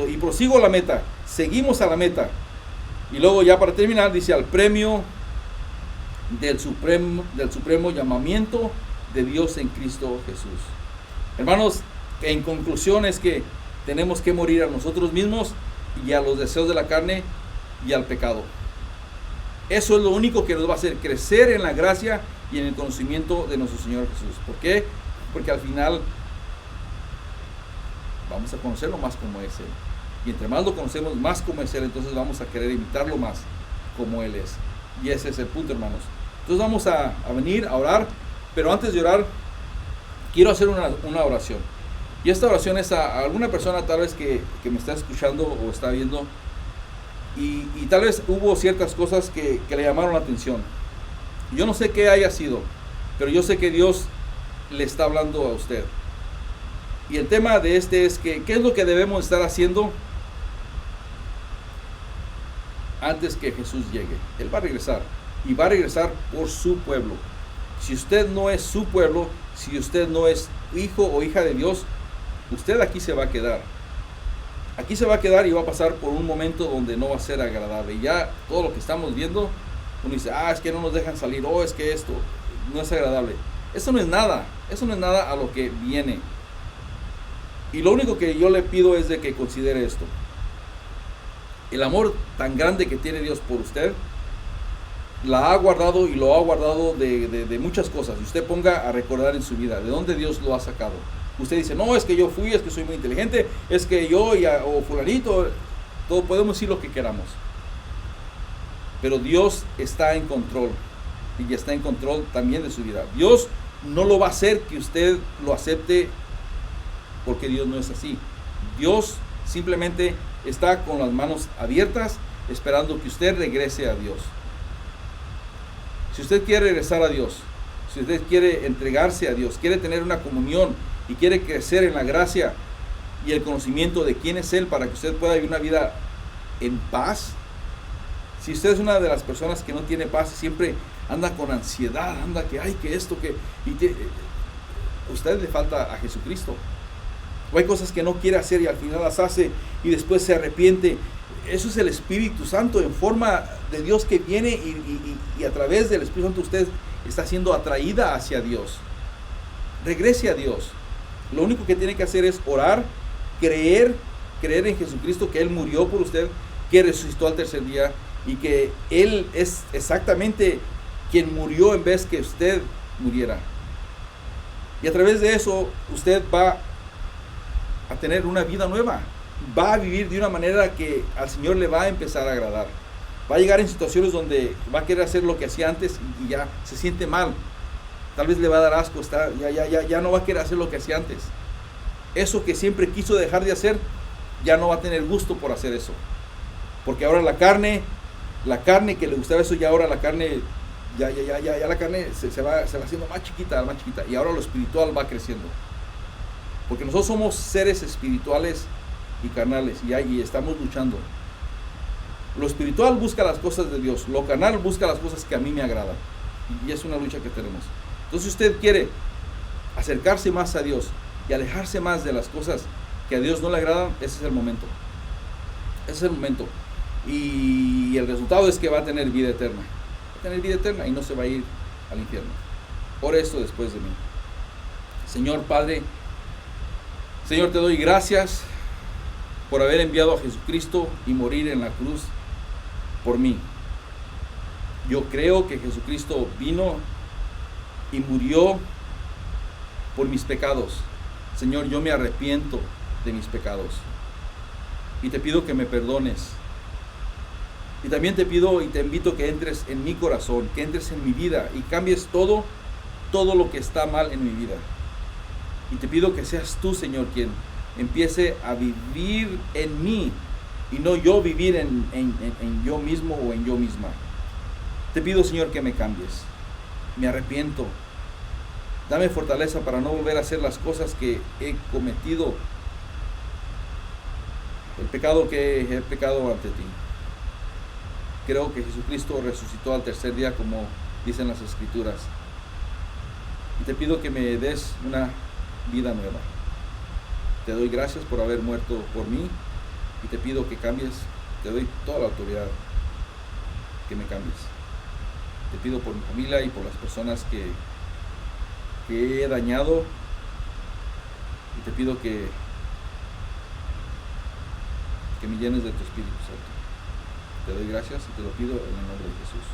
y prosigo a la meta, seguimos a la meta. Y luego, ya para terminar, dice, al premio del supremo llamamiento de Dios en Cristo Jesús. Hermanos, en conclusión es que tenemos que morir a nosotros mismos y a los deseos de la carne y al pecado. Eso es lo único que nos va a hacer crecer en la gracia y en el conocimiento de nuestro Señor Jesús. ¿Por qué? Porque al final vamos a conocerlo más como es Él. Y entre más lo conocemos más como es Él, entonces vamos a querer imitarlo más como Él es. Y ese es el punto, hermanos. Entonces vamos a venir a orar, pero antes de orar, quiero hacer una oración. Y esta oración es a alguna persona tal vez que me está escuchando o está viendo, y tal vez hubo ciertas cosas que le llamaron la atención. Yo no sé qué haya sido, pero yo sé que Dios le está hablando a usted. Y el tema de este es que, ¿qué es lo que debemos estar haciendo antes que Jesús llegue? Él va a regresar, y va a regresar por su pueblo. Si usted no es su pueblo, si usted no es hijo o hija de Dios, usted aquí se va a quedar. Aquí se va a quedar y va a pasar por un momento donde no va a ser agradable. Y ya todo lo que estamos viendo, uno dice, es que no nos dejan salir, es que esto no es agradable. Eso no es nada a lo que viene. Y lo único que yo le pido es de que considere esto. El amor tan grande que tiene Dios por usted, la ha guardado y lo ha guardado de muchas cosas. Y usted ponga a recordar en su vida de dónde Dios lo ha sacado. Usted dice, no, es que yo fui, es que soy muy inteligente, es que yo o fulanito, todo podemos decir lo que queramos. Pero Dios está en control, y está en control también de su vida. Dios no lo va a hacer que usted lo acepte, porque Dios no es así. Dios simplemente está con las manos abiertas, esperando que usted regrese a Dios. Si usted quiere regresar a Dios, si usted quiere entregarse a Dios, quiere tener una comunión y quiere crecer en la gracia y el conocimiento de quién es Él, para que usted pueda vivir una vida en paz. Si usted es una de las personas que no tiene paz, siempre anda con ansiedad, anda que esto, usted le falta a Jesucristo. O hay cosas que no quiere hacer y al final las hace y después se arrepiente. Eso es el Espíritu Santo en forma de Dios que viene, y a través del Espíritu Santo usted está siendo atraída hacia Dios. Regrese a Dios. Lo único que tiene que hacer es orar, creer en Jesucristo, que Él murió por usted, que resucitó al tercer día, y que Él es exactamente quien murió en vez que usted muriera. Y a través de eso usted va a tener una vida nueva. Va a vivir de una manera que al Señor le va a empezar a agradar. Va a llegar en situaciones donde va a querer hacer lo que hacía antes y ya se siente mal. Tal vez le va a dar asco, ya no va a querer hacer lo que hacía antes. Eso que siempre quiso dejar de hacer, ya no va a tener gusto por hacer eso. Porque ahora la carne que le gustaba eso, ya ahora la carne, ya la carne se va haciendo más chiquita, y ahora lo espiritual va creciendo. Porque nosotros somos seres espirituales y carnales, y estamos luchando. Lo espiritual busca las cosas de Dios, lo carnal busca las cosas que a mí me agradan, y es una lucha que tenemos. Entonces, si usted quiere acercarse más a Dios y alejarse más de las cosas que a Dios no le agradan, ese es el momento. Y el resultado es que va a tener vida eterna. Y no se va a ir al infierno. Por esto después de mí. Señor Padre, Señor, te doy gracias por haber enviado a Jesucristo y morir en la cruz por mí. Yo creo que Jesucristo vino y murió por mis pecados. Señor, yo me arrepiento de mis pecados y te pido que me perdones. Y también te pido y te invito que entres en mi corazón, que entres en mi vida y cambies todo lo que está mal en mi vida. Y te pido que seas tú, Señor, quien empiece a vivir en mí y no yo vivir en yo mismo o en yo misma. Te pido, Señor, que me cambies. Me arrepiento. Dame fortaleza para no volver a hacer las cosas que he cometido. El pecado que he pecado ante ti. Creo que Jesucristo resucitó al tercer día, como dicen las Escrituras. Y te pido que me des una vida nueva. Te doy gracias por haber muerto por mí y te pido que cambies. Te doy toda la autoridad, que me cambies. Te pido por mi familia y por las personas que he dañado, y te pido que me llenes de tu Espíritu Santo. Te doy gracias y te lo pido en el nombre de Jesús.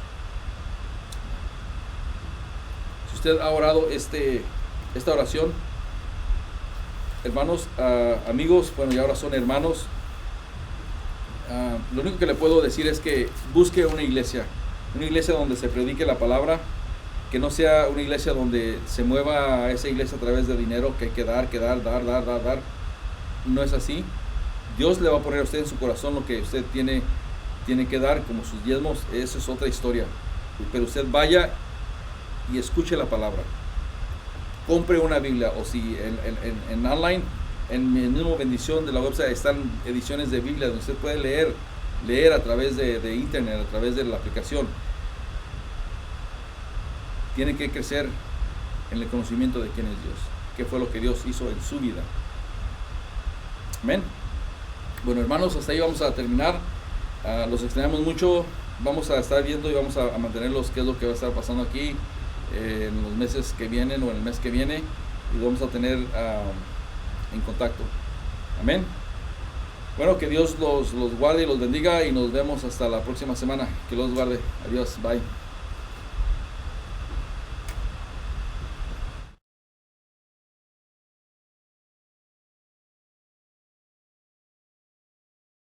Si usted ha orado esta oración, hermanos, amigos, bueno, y ahora son hermanos, lo único que le puedo decir es que busque una iglesia donde se predique la palabra, que no sea una iglesia donde se mueva esa iglesia a través de dinero, que hay que dar. No es así. Dios le va a poner a usted en su corazón lo que usted tiene que dar, como sus diezmos. Eso es otra historia. Pero usted vaya y escuche la palabra. Compre una Biblia, o si en online, en el mismo Bendición de la website, están ediciones de Biblia donde usted puede leer a través de internet, a través de la aplicación. Tiene que crecer en el conocimiento de quién es Dios, qué fue lo que Dios hizo en su vida. Amén. Bueno, hermanos, hasta ahí vamos a terminar. Los extrañamos mucho. Vamos a estar viendo y vamos a mantenerlos qué es lo que va a estar pasando aquí en los meses que vienen o en el mes que viene, y vamos a tener en contacto. Amén. Bueno, que Dios los guarde y los bendiga, y nos vemos hasta la próxima semana. Que los guarde. Adiós. Bye.